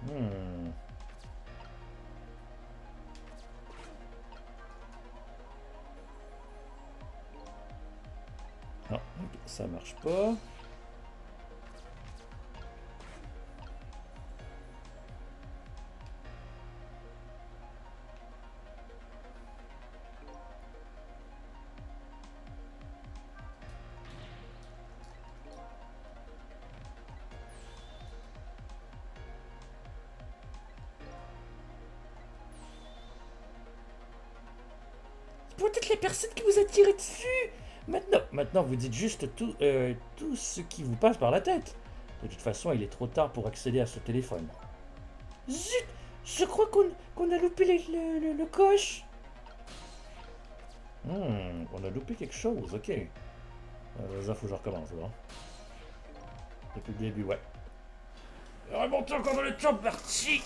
Hmm. Non, ok, ça marche pas. Peut-être la personne qui vous a tiré dessus. Maintenant, vous dites juste tout ce qui vous passe par la tête. De toute façon, il est trop tard pour accéder à ce téléphone. Zut, je crois qu'on a loupé le coche. On a loupé quelque chose, ok. Ça, faut que je recommence, là. Depuis le début, ouais. Remontez encore dans le champ, parti.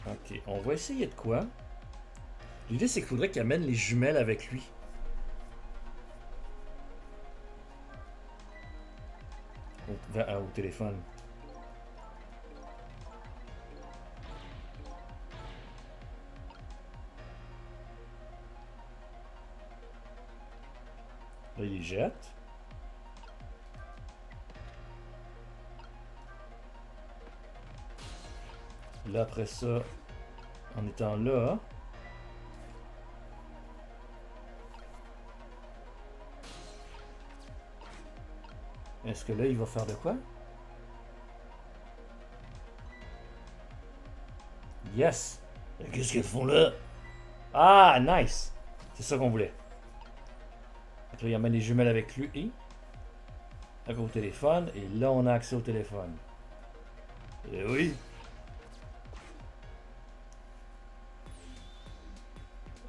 Ok, on va essayer de quoi? L'idée, c'est qu'il faudrait qu'il amène les jumelles avec lui. Au téléphone. Là, il les jette. Là, après ça, en étant là... Est-ce que là, il va faire de quoi? Yes! Qu'est-ce qu'elles font là? Ah, nice! C'est ça qu'on voulait. Donc là, il amène les jumelles avec lui. Avec au téléphone. Et là, on a accès au téléphone. Eh oui.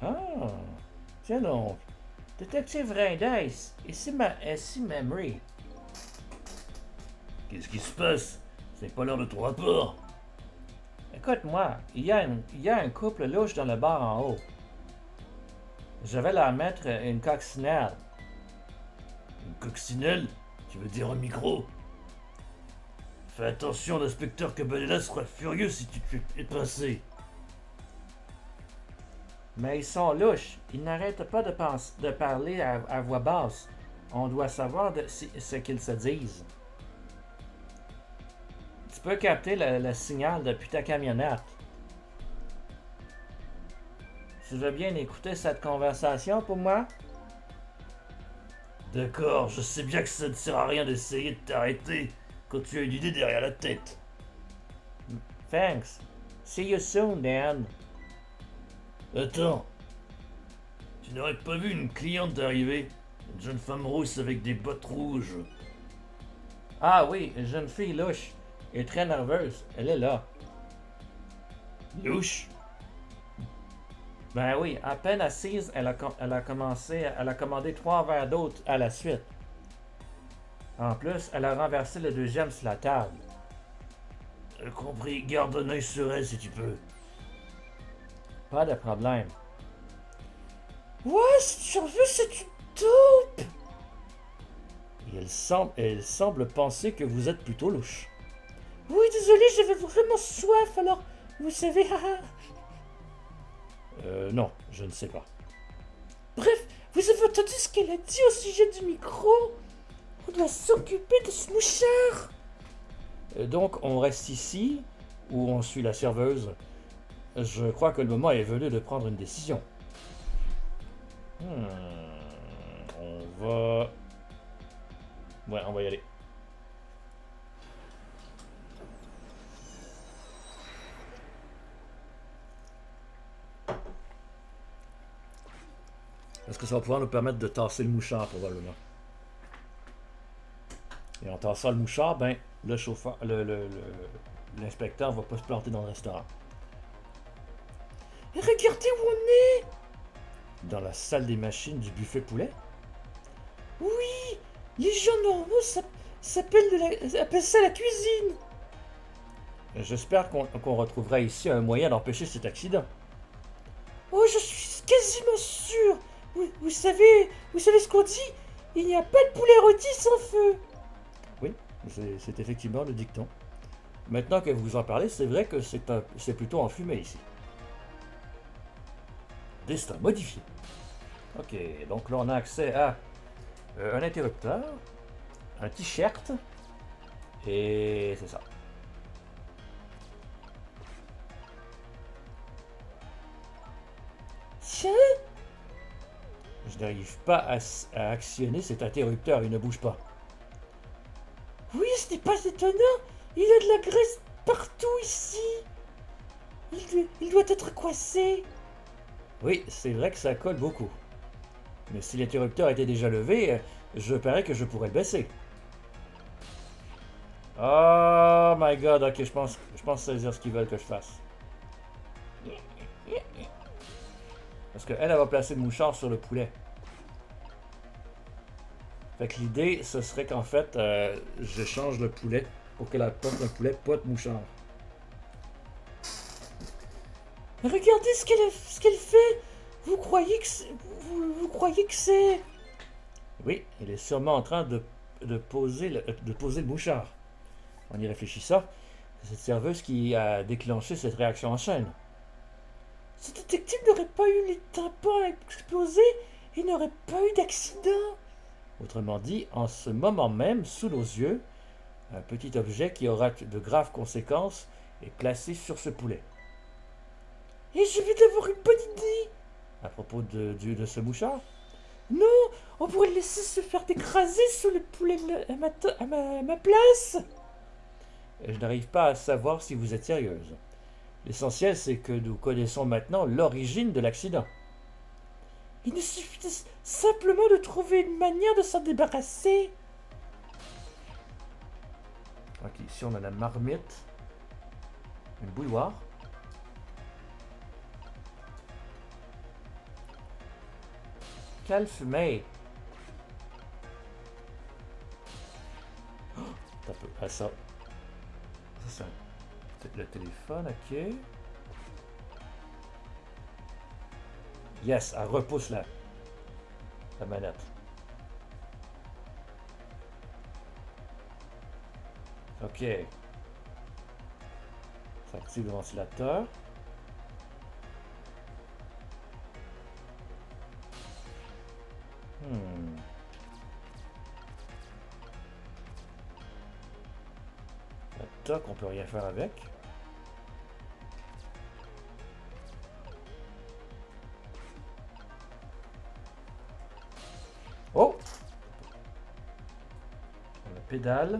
Ah! Tiens donc. Détective Rindais. Ici Memory. Qu'est-ce qui se passe? Ce n'est pas l'heure de ton rapport. Écoute-moi, il y a un couple louche dans le bar en haut. Je vais leur mettre une coccinelle. Une coccinelle? Tu veux dire un micro? Fais attention, l'inspecteur Cabanela sera furieux si tu te fais épincer. Mais ils sont louches. Ils n'arrêtent pas de parler à voix basse. On doit savoir ce qu'ils se disent. Tu peux capter le signal depuis ta camionnette. Tu veux bien écouter cette conversation pour moi? D'accord, je sais bien que ça ne sert à rien d'essayer de t'arrêter quand tu as une idée derrière la tête. Thanks. See you soon, Dan. Attends. Tu n'aurais pas vu une cliente arriver? Une jeune femme rousse avec des bottes rouges. Ah oui, une jeune fille louche. Elle est très nerveuse. Elle est là. Louche? Ben oui, à peine assise, elle a commandé 3 verres d'eau à la suite. En plus, elle a renversé le deuxième sur la table. T'as compris, garde un œil sur elle si tu peux. Pas de problème. Ouais, cette survie, c'est une taupe. Et elle semble penser que vous êtes plutôt louche. Oui, désolé, j'avais vraiment soif, alors, vous savez, haha. Non, je ne sais pas. Bref, vous avez entendu ce qu'elle a dit au sujet du micro? On doit s'occuper de ce mouchard. Donc, on reste ici, ou on suit la serveuse? Je crois que le moment est venu de prendre une décision. On va... Ouais, on va y aller. Est-ce que ça va pouvoir nous permettre de tasser le mouchard, probablement? Et en tassant le mouchard, ben, le chauffeur, l'inspecteur va pas se planter dans le restaurant. Et regardez où on est. Dans la salle des machines du buffet poulet? Oui, les gens normaux appellent ça la cuisine. J'espère qu'on retrouvera ici un moyen d'empêcher cet accident. Oh, je suis quasiment sûr. Vous savez ce qu'on dit? Il n'y a pas de poulet rôti sans feu. Oui, c'est effectivement le dicton. Maintenant que vous en parlez, c'est vrai que c'est plutôt enfumé ici. Destin modifié. Ok, donc là on a accès à un interrupteur, un t-shirt, et c'est ça. Tiens, Je n'arrive pas à actionner cet interrupteur, il ne bouge pas. oui, ce n'est pas étonnant. Il y a de la graisse partout ici. Il doit être coincé. Oui, c'est vrai que ça colle beaucoup. Mais si l'interrupteur était déjà levé, je parie que je pourrais le baisser. Oh my god, ok, je pense saisir ce qu'ils veulent que je fasse. Parce qu'elle va placer le mouchard sur le poulet. Fait que l'idée, ce serait qu'en fait, je change le poulet pour qu'elle apporte un poulet, pas de mouchard. Regardez ce qu'elle fait. Vous croyez que c'est... Oui, il est sûrement en train de poser le mouchard. En y réfléchissant, c'est cette serveuse qui a déclenché cette réaction en chaîne. Ce détective n'aurait pas eu les tympans à exploser et n'aurait pas eu d'accident. Autrement dit, en ce moment même, sous nos yeux, un petit objet qui aura de graves conséquences est placé sur ce poulet. Et je vais d'avoir une bonne idée. À propos de ce mouchard? Non, on pourrait le laisser se faire écraser sous le poulet à ma place. Je n'arrive pas à savoir si vous êtes sérieuse. L'essentiel, c'est que nous connaissons maintenant l'origine de l'accident. Il nous suffit simplement de trouver une manière de s'en débarrasser. Ok, ici on a la marmite, une bouilloire. Quelle fumée! Oh, un peu. Ah, ça. Ça, c'est le téléphone, ok. Yes, elle repousse la manette. Ok. Ça active le ventilateur. La toc, on peut rien faire avec. Oh! La pédale.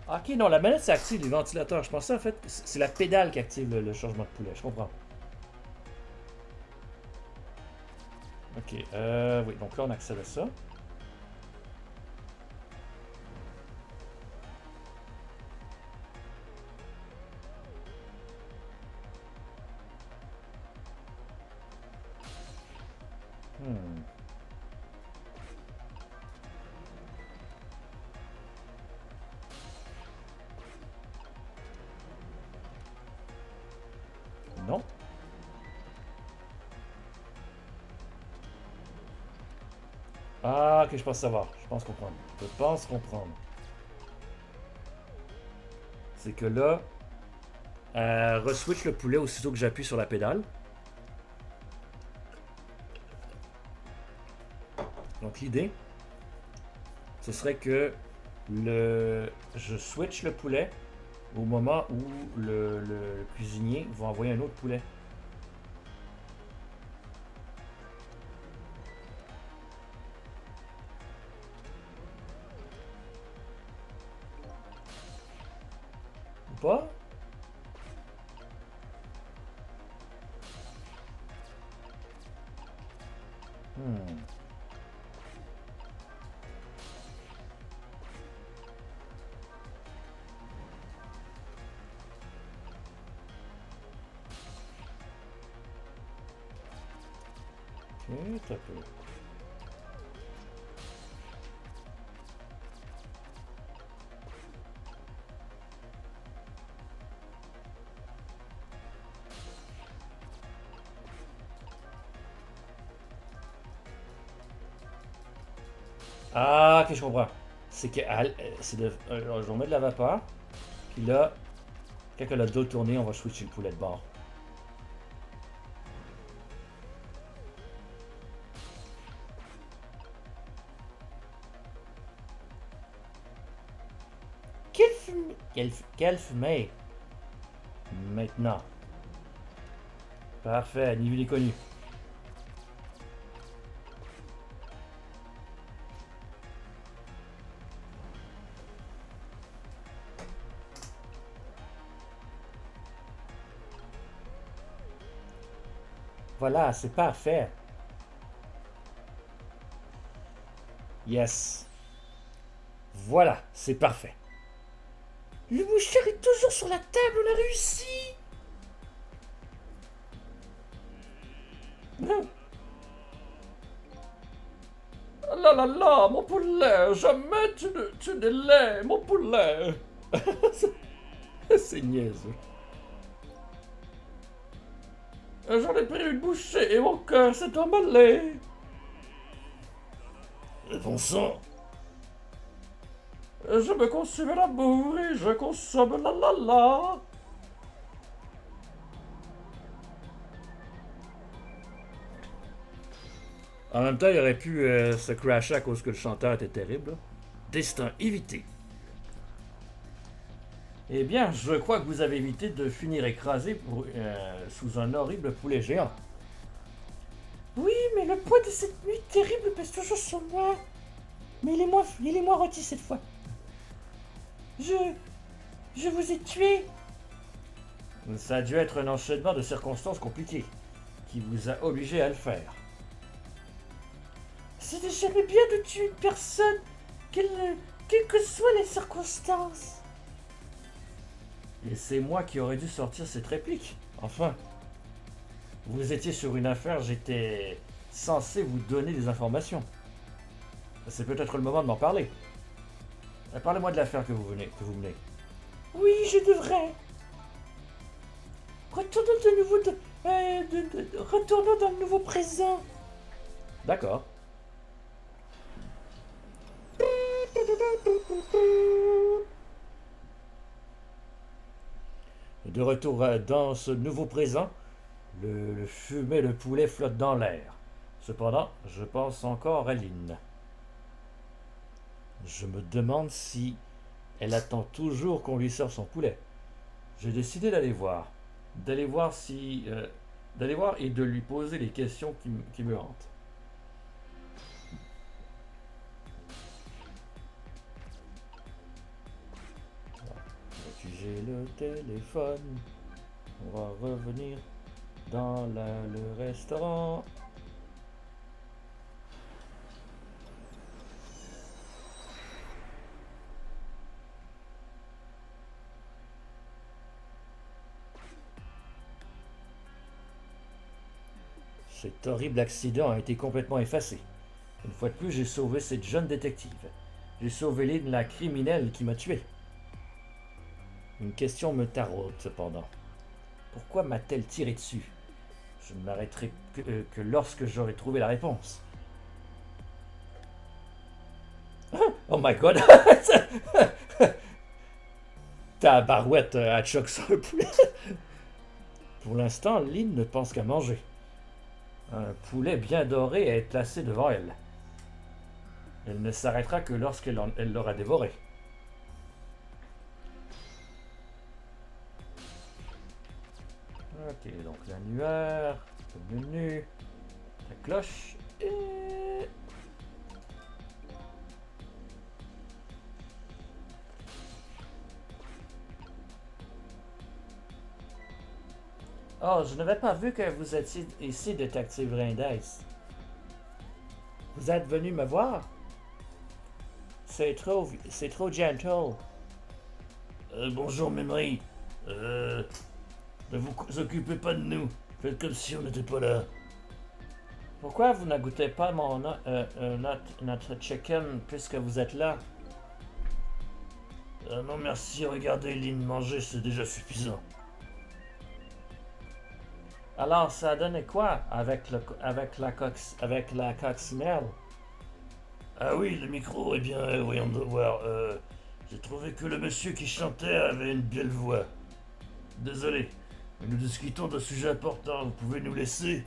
Ok, non, la manette, ça active les ventilateurs. Je pensais en fait que c'est la pédale qui active le changement de poulet. Je comprends. Ok, oui, donc là, on accède à ça. Non. Ah, ok, je pense savoir. Je pense comprendre. Je pense comprendre. C'est que là, elle re-switch le poulet aussitôt que j'appuie sur la pédale. Donc l'idée, ce serait que je switch le poulet au moment où le cuisinier va envoyer un autre poulet. Ou pas? Hmm. Ok, t'as peu. Ah, ok, je comprends. C'est que je remets de la vapeur. Puis là, quand elle a le dos tourné, on va switcher le poulet de bord. Quelle fumée! Quelle fumée? Maintenant. Parfait, ni vu ni connu. Voilà, c'est parfait. Yes. Voilà, c'est parfait. Le mouchoir est toujours sur la table, on a réussi! Là là là, mon poulet, jamais tu ne l'es, mon poulet. C'est niaiseux. J'en ai pris une bouchée et mon cœur s'est emballé. Bon sang. Je me consume l'amour et je consomme la la la. En même temps, il aurait pu se crasher à cause que le chanteur était terrible. Là. Destin évité. Eh bien, je crois que vous avez évité de finir écrasé sous un horrible poulet géant. Oui, mais le poids de cette nuit terrible pèse toujours sur moi. Mais il est moins rôti cette fois. Je vous ai tué. Ça a dû être un enchaînement de circonstances compliquées qui vous a obligé à le faire. Ce n'est jamais bien de tuer une personne, quelles que soient les circonstances. Et c'est moi qui aurais dû sortir cette réplique. Enfin, vous étiez sur une affaire, j'étais censé vous donner des informations. C'est peut-être le moment de m'en parler. Parlez-moi de l'affaire que vous menez. Oui, je devrais. Retournons dans le nouveau présent. D'accord. De retour dans ce nouveau présent, le fumet de poulet flotte dans l'air. Cependant, je pense encore à Lynn. Je me demande si elle attend toujours qu'on lui serve son poulet. J'ai décidé d'aller voir. D'aller voir et de lui poser les questions qui me hantent. J'ai le téléphone. On va revenir dans le restaurant. Cet horrible accident a été complètement effacé. Une fois de plus, j'ai sauvé cette jeune détective. J'ai sauvé Lynn, la criminelle qui m'a tué. Une question me taraude cependant. Pourquoi m'a-t-elle tiré dessus? Je ne m'arrêterai que lorsque j'aurai trouvé la réponse. Oh my god! Tabarouette à choc sur le poulet. Pour l'instant, Lynn ne pense qu'à manger. Un poulet bien doré est placé devant elle. Elle ne s'arrêtera que elle l'aura dévoré. Ok, donc l'annuaire, le menu, la cloche et... Oh, je n'avais pas vu que vous étiez ici, détective Rindis. Vous êtes venu me voir? C'est trop gentle. Bonjour, Memory. Ne vous occupez pas de nous. Faites comme si on n'était pas là. Pourquoi vous ne goûtez pas notre chicken puisque vous êtes là? Non, merci. Regardez Lynn manger, c'est déjà suffisant. Alors, ça a donné quoi avec la coccinelle? Ah oui, le micro, eh bien, voyons de voir. J'ai trouvé que le monsieur qui chantait avait une belle voix. Désolé, mais nous discutons d'un sujet important. Vous pouvez nous laisser?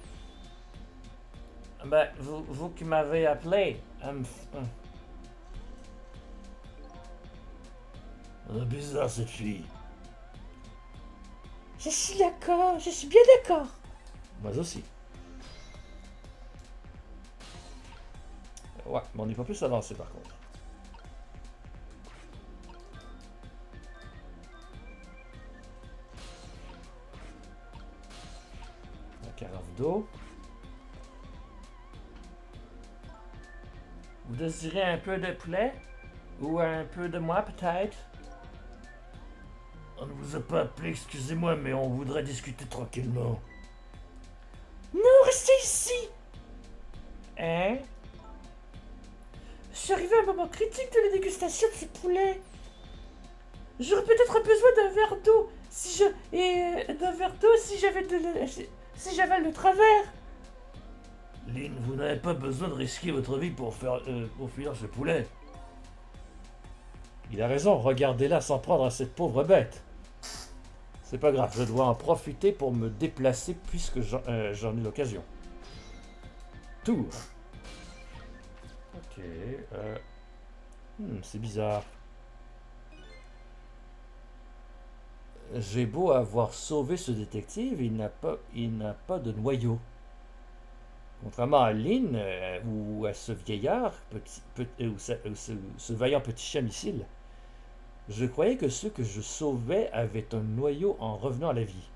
Ben, vous qui m'avez appelé. Bizarre cette fille. Je suis d'accord, je suis bien d'accord. Moi aussi. Ouais, mais on n'est pas plus avancé par contre. La carafe d'eau. Vous désirez un peu de poulet? Ou un peu de moi peut-être? On ne vous a pas appelé, excusez-moi, mais on voudrait discuter tranquillement. Non, restez ici. Hein? Je suis arrivé à un moment critique de la dégustation de ce poulet. J'aurais peut-être besoin d'un verre d'eau si j'avale le travers. Lynn, vous n'avez pas besoin de risquer votre vie pour finir ce poulet. Il a raison, regardez-la s'en prendre à cette pauvre bête. C'est pas grave, je dois en profiter pour me déplacer puisque j'en ai l'occasion. Tour. Ok. C'est bizarre. J'ai beau avoir sauvé ce détective, il n'a pas de noyau. Contrairement à Lynn ou à ce vieillard, ce vaillant petit chat missile, je croyais que ceux que je sauvais avaient un noyau en revenant à la vie.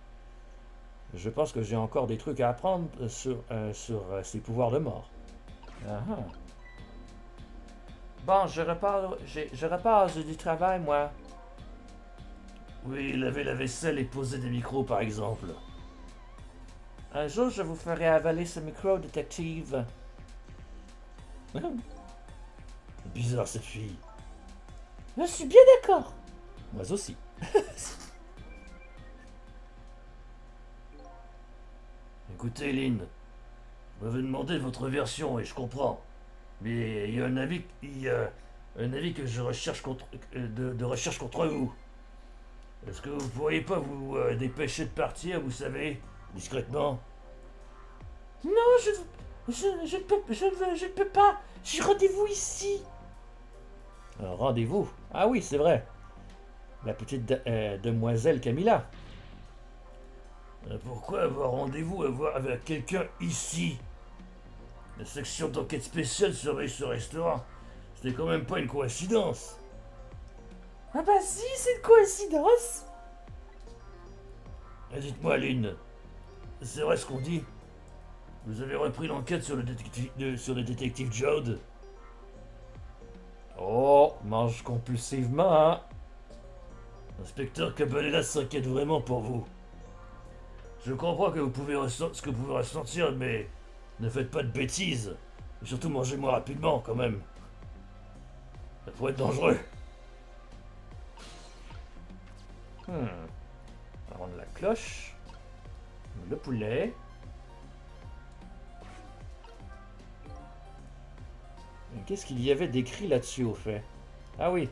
Je pense que j'ai encore des trucs à apprendre sur ses pouvoirs de mort. Ah ah. Bon, je repars du travail, moi. Oui, laver la vaisselle et poser des micros, par exemple. Un jour, je vous ferai avaler ce micro, détective. Bizarre cette fille. Je suis bien d'accord. Moi aussi. Écoutez, Lynn, vous m'avez demandé votre version et je comprends. Mais il y a un avis que je recherche de recherche contre vous. Est-ce que vous pourriez pas vous dépêcher de partir, vous savez, discrètement? Non, je ne peux pas. J'ai rendez-vous ici. Un rendez-vous? Ah oui, c'est vrai. La petite demoiselle Camilla. Pourquoi avoir rendez-vous avec quelqu'un ici? La section d'enquête spéciale surveille ce restaurant. C'était quand même pas une coïncidence. Ah bah si, c'est une coïncidence. Dites-moi, Lynn, c'est vrai ce qu'on dit? Vous avez repris l'enquête sur le détective Jode? Oh, mange compulsivement, hein? L'inspecteur Cabanela s'inquiète vraiment pour vous. Je comprends que ce que vous pouvez ressentir, mais ne faites pas de bêtises. Et surtout, mangez-moi rapidement, quand même. Ça pourrait être dangereux. On va rendre la cloche. Le poulet. Qu'est-ce qu'il y avait d'écrit là-dessus, au fait? Ah oui.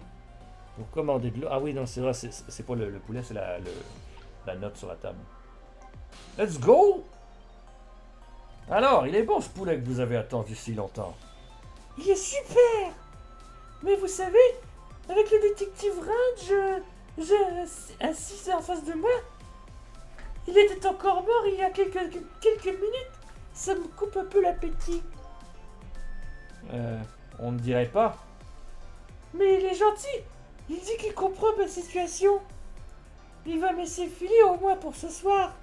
Pour commander de l'eau. Ah oui, non, c'est vrai, c'est pas le poulet, c'est la note sur la table. Let's go! Alors, il est bon ce poulet que vous avez attendu si longtemps. Il est super. Mais vous savez, avec le détective Range, assis en face de moi, il était encore mort il y a quelques minutes. Ça me coupe un peu l'appétit. On ne dirait pas. Mais il est gentil. Il dit qu'il comprend ma situation. Il va me laisser filer au moins pour ce soir.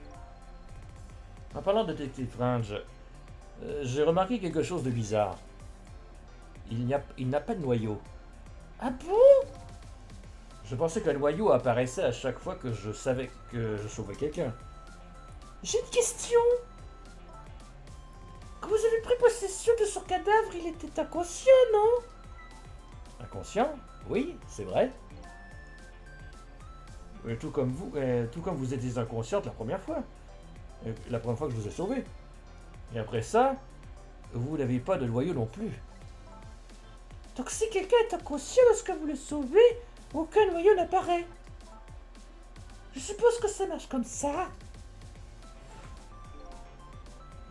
En parlant de détective Range, j'ai remarqué quelque chose de bizarre. Il n'a pas de noyau. Ah bon? Je pensais qu'un noyau apparaissait à chaque fois que je savais que je sauvais quelqu'un. J'ai une question. Quand vous avez pris possession de son cadavre, il était inconscient, non? Inconscient? Oui, c'est vrai. Tout comme vous étiez inconsciente la première fois. La première fois que je vous ai sauvé. Et après ça, vous n'aviez pas de noyau non plus. Donc si quelqu'un est inconscient lorsque vous le sauvez, aucun noyau n'apparaît. Je suppose que ça marche comme ça.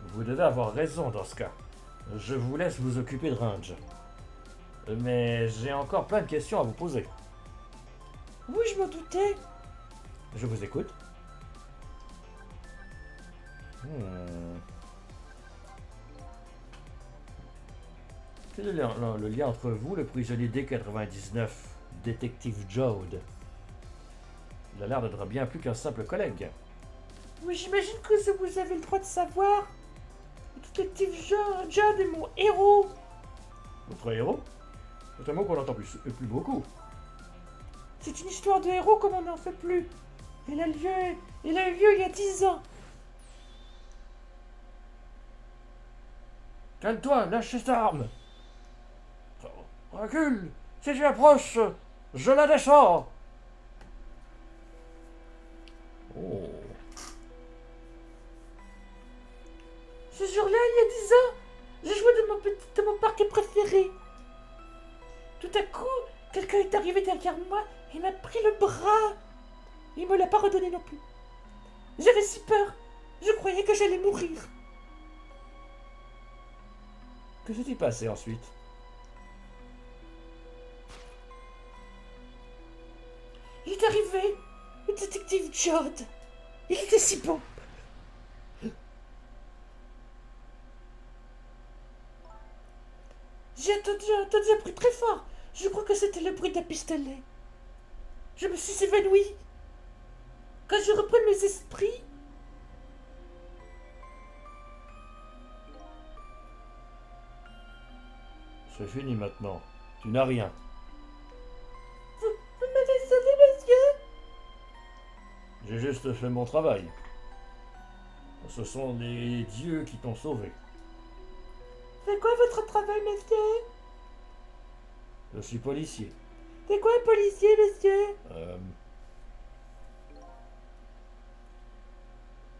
Vous devez avoir raison dans ce cas. Je vous laisse vous occuper de Range. Mais j'ai encore plein de questions à vous poser. Oui, je m'en doutais. Je vous écoute. Quel est le lien entre vous, le prisonnier D99, détective Jode? Il a l'air d'être bien plus qu'un simple collègue. Oui, j'imagine que vous avez le droit de savoir. Le détective John est mon héros. Votre héros? C'est un mot qu'on n'entend plus beaucoup. C'est une histoire de héros comme on n'en fait plus. Elle a eu lieu il y a 10 ans. Calme-toi, lâche cette arme. Recule. Si tu approches, je la descends. Oh. Ce jour-là, il y a 10 ans, j'ai joué de mon parc préféré. Tout à coup, quelqu'un est arrivé derrière moi et m'a pris le bras. Il me l'a pas redonné non plus. J'avais si peur. Je croyais que j'allais mourir. Que s'est-il passé ensuite? Il est arrivé, le détective Jode. Il était si beau. J'ai entendu un bruit très fort. Je crois que c'était le bruit d'un pistolet. Je me suis évanoui. Quand je reprends mes esprits, C'est fini maintenant. Tu n'as rien. vous m'avez sauvé, monsieur. J'ai juste fait mon travail. Ce sont les dieux qui t'ont sauvé. C'est quoi votre travail, monsieur? Je suis policier. C'est quoi un policier, monsieur?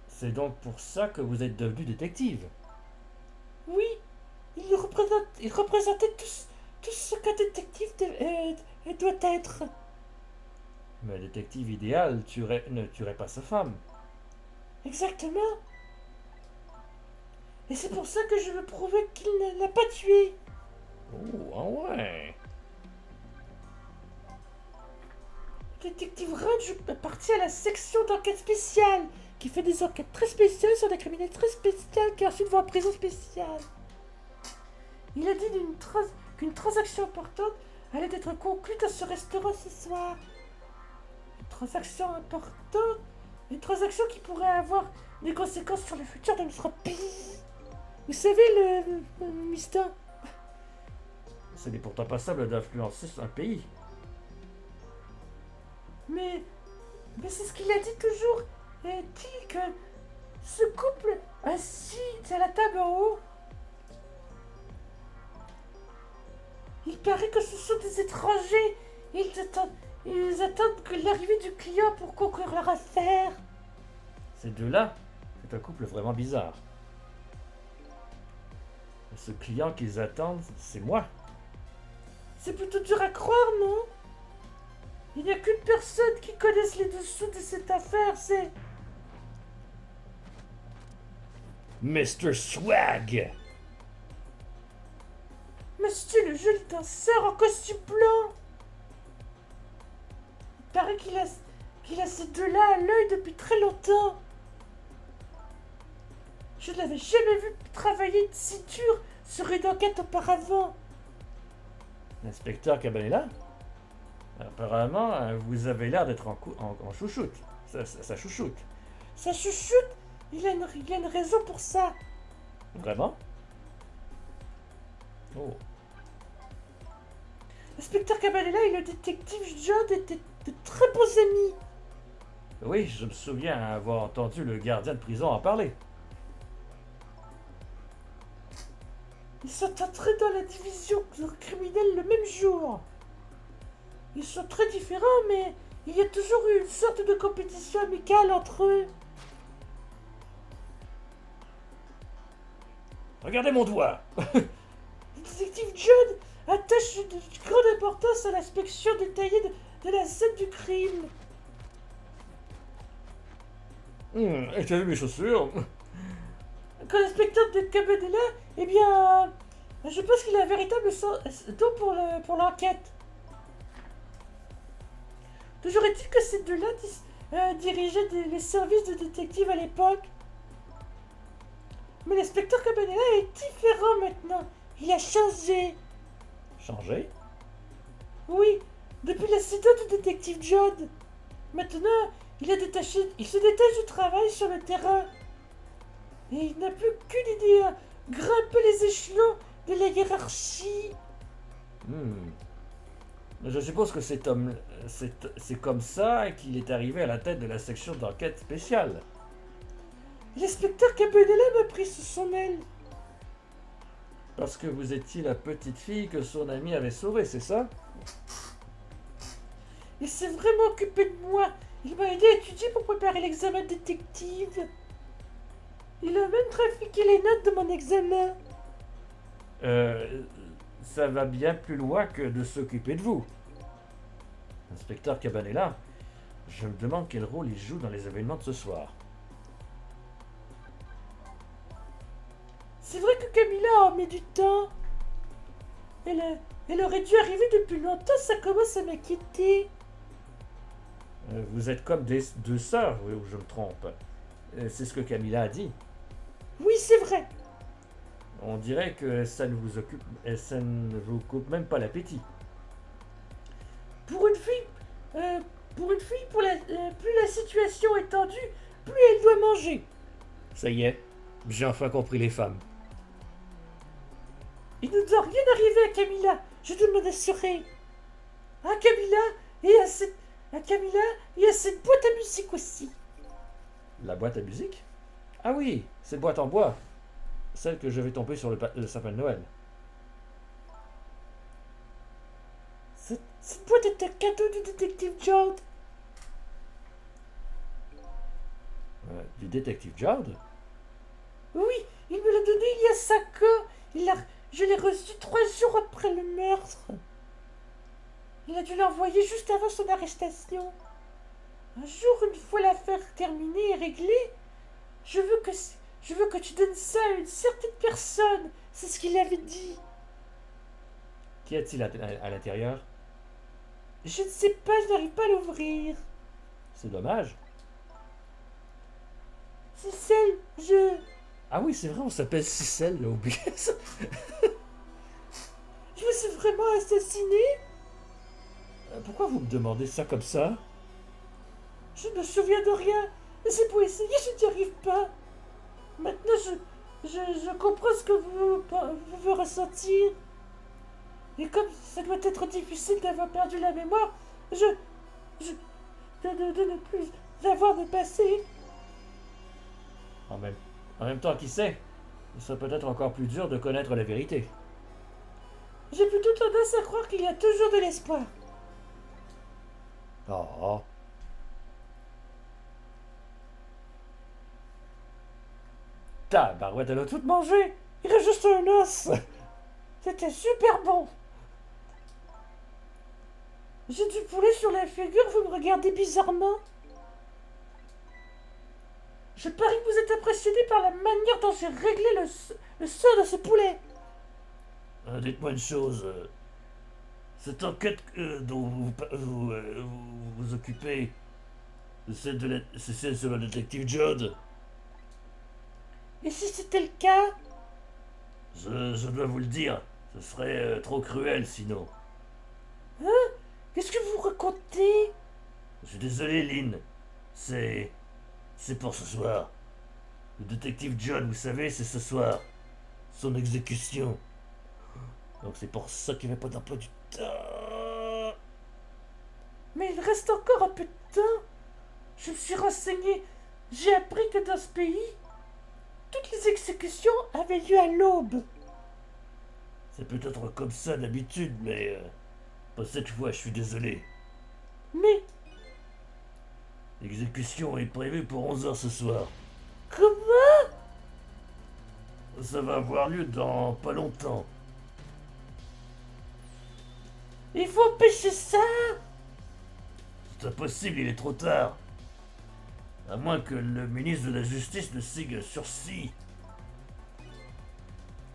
C'est donc pour ça que vous êtes devenu détective. Oui, il représentait tout ce qu'un détective doit être. Mais un détective idéal ne tuerait pas sa femme. Exactement. Et c'est pour ça que je veux prouver qu'il ne l'a pas tué. Oh, ah ouais. Le détective Range appartient à la section d'enquête spéciale, qui fait des enquêtes très spéciales sur des criminels très spéciaux qui ensuite vont en prison spéciale. Il a dit qu'une transaction importante allait être conclue dans ce restaurant ce soir. Une transaction importante, une transaction qui pourrait avoir des conséquences sur le futur de notre pays. Vous savez, le Mister. Ce n'est pourtant pas simple d'influencer un pays. Mais c'est ce qu'il a dit toujours. Il a dit que ce couple assis à la table en haut, il paraît que ce sont des étrangers. Ils attendent que l'arrivée du client pour conclure leur affaire. Ces deux-là, c'est un couple vraiment bizarre. Et ce client qu'ils attendent, c'est moi. C'est plutôt dur à croire, non? Il n'y a qu'une personne qui connaisse les dessous de cette affaire, c'est... Mr. Swag! Monsieur le joli danseur en costume blanc. Il paraît qu'il a ces deux-là à l'œil depuis très longtemps. Je ne l'avais jamais vu travailler si dur sur une enquête auparavant. L'inspecteur Cabanela? Apparemment, vous avez l'air d'être en chouchoute. Ça chouchoute. Ça chouchoute, il y a une raison pour ça. Vraiment? Oh. L'inspecteur Cabanela et le détective John étaient de très bons amis. Oui, je me souviens avoir entendu le gardien de prison en parler. Ils sont entrés dans la division criminelle le même jour. Ils sont très différents, mais il y a toujours eu une sorte de compétition amicale entre eux. Regardez mon doigt! Le détective John attache une grande importance à l'inspection détaillée de la scène du crime. Et tu as vu mes chaussures? Quand l'inspecteur de Cabanela, eh bien, je pense qu'il a un véritable don pour l'enquête. Toujours est-il que ces deux-là dirigeaient les services de détective à l'époque. Mais l'inspecteur Cabanela est différent maintenant. Il a changé. Changé? Oui, depuis l'accident du détective John. Maintenant, il se détache du travail sur le terrain. Et il n'a plus qu'une idée à grimper les échelons de la hiérarchie. Je suppose que c'est comme ça qu'il est arrivé à la tête de la section d'enquête spéciale. L'inspecteur Cabanela m'a pris sous son aile. Parce que vous étiez la petite fille que son ami avait sauvée, c'est ça? Il s'est vraiment occupé de moi. Il m'a aidé à étudier pour préparer l'examen de détective. Il a même trafiqué les notes de mon examen. Ça va bien plus loin que de s'occuper de vous. Inspecteur Cabanela, je me demande quel rôle il joue dans les événements de ce soir. C'est vrai que Camilla en met du temps. Elle aurait dû arriver depuis longtemps, ça commence à m'inquiéter. Vous êtes comme deux sœurs, oui, ou je me trompe. C'est ce que Camilla a dit. Oui, c'est vrai. On dirait que ça ne vous coupe même pas l'appétit. Pour une fille, plus la situation est tendue, plus elle doit manger. Ça y est, j'ai enfin compris les femmes. Il ne doit rien arriver à Camilla, je dois m'en assurer. À Camilla et à cette boîte à musique aussi. La boîte à musique? Ah oui, cette boîte en bois. Celle que je vais tomber sur le sapin de Noël. Cette boîte est un cadeau du détective John. Du détective Jard? Oui, il me l'a donné il y a 5 ans. Je l'ai reçu 3 jours après le meurtre. Il a dû l'envoyer juste avant son arrestation. Un jour, une fois l'affaire terminée et réglée, je veux que tu donnes ça à une certaine personne. C'est ce qu'il avait dit. Qu'y a-t-il à l'intérieur? Je ne sais pas, je n'arrive pas à l'ouvrir. C'est dommage. C'est celle, Ah oui, c'est vrai, on s'appelle Cicel, j'ai oublié ça. Je me suis vraiment assassiné. Pourquoi vous me demandez ça comme ça? Je ne me souviens de rien. Mais c'est pour essayer, je n'y arrive pas. Maintenant, je comprends ce que vous pouvez ressentir. Et comme ça doit être difficile d'avoir perdu la mémoire, de ne plus avoir de passé. En même temps, qui sait? Il serait peut-être encore plus dur de connaître la vérité. J'ai plutôt tendance à croire qu'il y a toujours de l'espoir. Oh. Tabarouette, elle a tout mangé. Il reste juste un os. C'était super bon. J'ai du poulet sur la figure, vous me regardez bizarrement. Je parie que vous êtes impressionné par la manière dont j'ai réglé le sort de ce poulet. Dites-moi une chose. Cette enquête dont vous occupez, c'est celle sur le détective Judd. Et si c'était le cas? Je dois vous le dire, ce serait trop cruel sinon. Qu'est-ce que vous racontez? Je suis désolé, Lynn. C'est pour ce soir. Le détective Judd, vous savez, c'est ce soir. Son exécution. Donc c'est pour ça qu'il n'y avait pas d'emploi du temps. Mais il reste encore un peu de temps. Je me suis renseigné. J'ai appris que dans ce pays, toutes les exécutions avaient lieu à l'aube. C'est peut-être comme ça d'habitude, mais pas cette fois, je suis désolé. Mais L'exécution est prévue pour 11 h ce soir. comment? Ça va avoir lieu dans pas longtemps. Il faut empêcher ça. C'est impossible, il est trop tard. À moins que le ministre de la Justice ne signe sursis.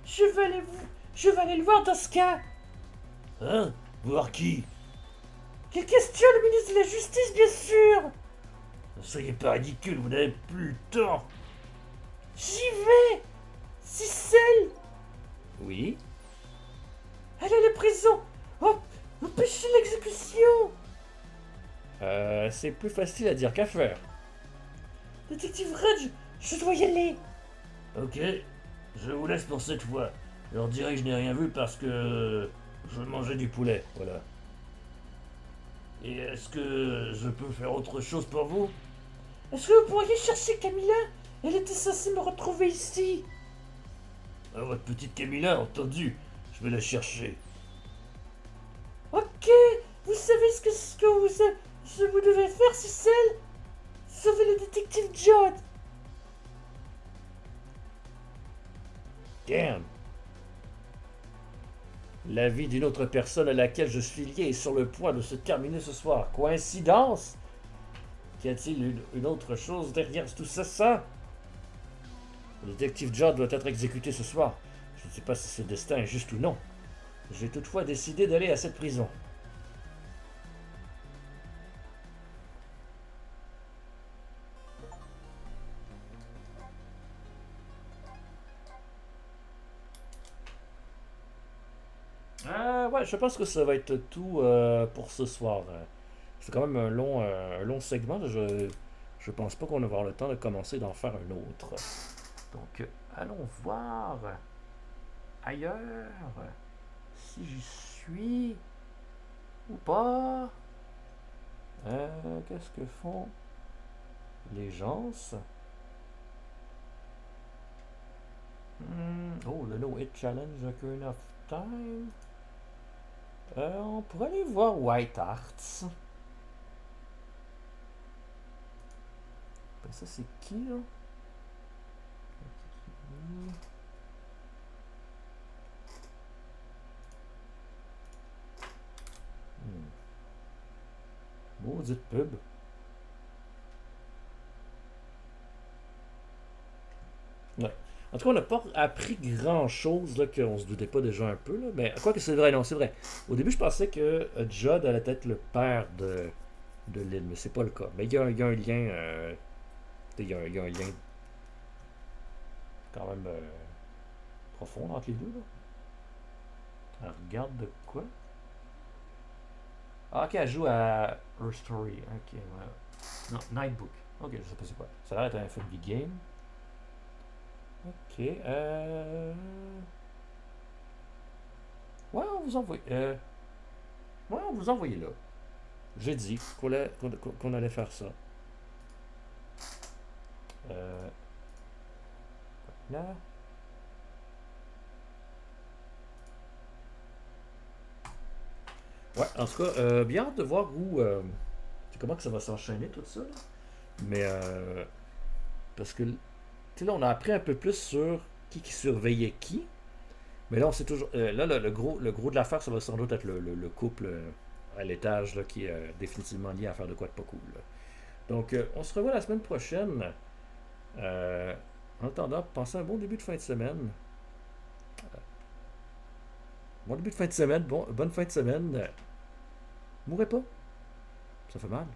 Je vais aller le voir dans ce cas. Hein? Voir qui? Quelle question, le ministre de la Justice, bien sûr. Soyez pas ridicule, vous n'avez plus le temps. J'y vais. Cicel, Oui? allez à la prison. Hop, empêchez l'exécution. C'est plus facile à dire qu'à faire. Détective Rudge, je dois y aller. Ok, je vous laisse pour cette fois. Je leur dirai que je n'ai rien vu parce que je mangeais du poulet, voilà. Et est-ce que je peux faire autre chose pour vous? Est-ce que vous pourriez chercher Camilla? Elle était censée me retrouver ici. Ah, votre petite Camilla, entendu. Je vais la chercher. Ok, vous savez ce que vous devez faire, Cicel? Sauver le détective Judd. Damn. La vie d'une autre personne à laquelle je suis lié est sur le point de se terminer ce soir. Coïncidence? Qu'y a-t-il une autre chose derrière tout ça? Le détective Judd doit être exécuté ce soir. Je ne sais pas si ce destin est juste ou non. J'ai toutefois décidé d'aller à cette prison. Ouais, je pense que ça va être tout pour ce soir. C'est quand même un long segment. Je pense pas qu'on va avoir le temps de commencer d'en faire un autre. Donc, allons voir ailleurs si j'y suis ou pas. Qu'est-ce que font les gens? Oh, le No Hit Challenge occur enough time. On pourrait aller voir White Arts. Ben, ça, c'est qui, là? Maudite pub. Ouais. En tout cas, on n'a pas appris grand-chose, là, qu'on se doutait pas déjà un peu, là. Mais quoi que c'est vrai, non, c'est vrai. Au début, je pensais que Judd allait être le père de Lynn, mais c'est pas le cas. Mais il y a un lien... il y a un lien quand même profond entre les deux, là. Elle regarde de quoi? Ah, ok, elle joue à Her Story. Ok, ouais. Non, Nightbook. Ok, je sais pas c'est quoi. Ça a l'air d'être un film de game. Ok, ouais, on vous envoie. Ouais, on vous envoyait là. J'ai dit qu'on allait faire ça. Là. Ouais, en tout cas, bien hâte de voir comment que ça va s'enchaîner tout ça. Là. Mais parce que tu sais là, on a appris un peu plus sur qui surveillait qui. Mais là, on sait toujours. Là, le gros de l'affaire, ça va sans doute être le couple à l'étage là, qui est définitivement lié à faire de quoi de pas cool. Là. Donc, on se revoit la semaine prochaine. En attendant, passez un bon début de fin de semaine. Bon début de fin de semaine. Bonne fin de semaine. Mourrez pas. Ça fait mal.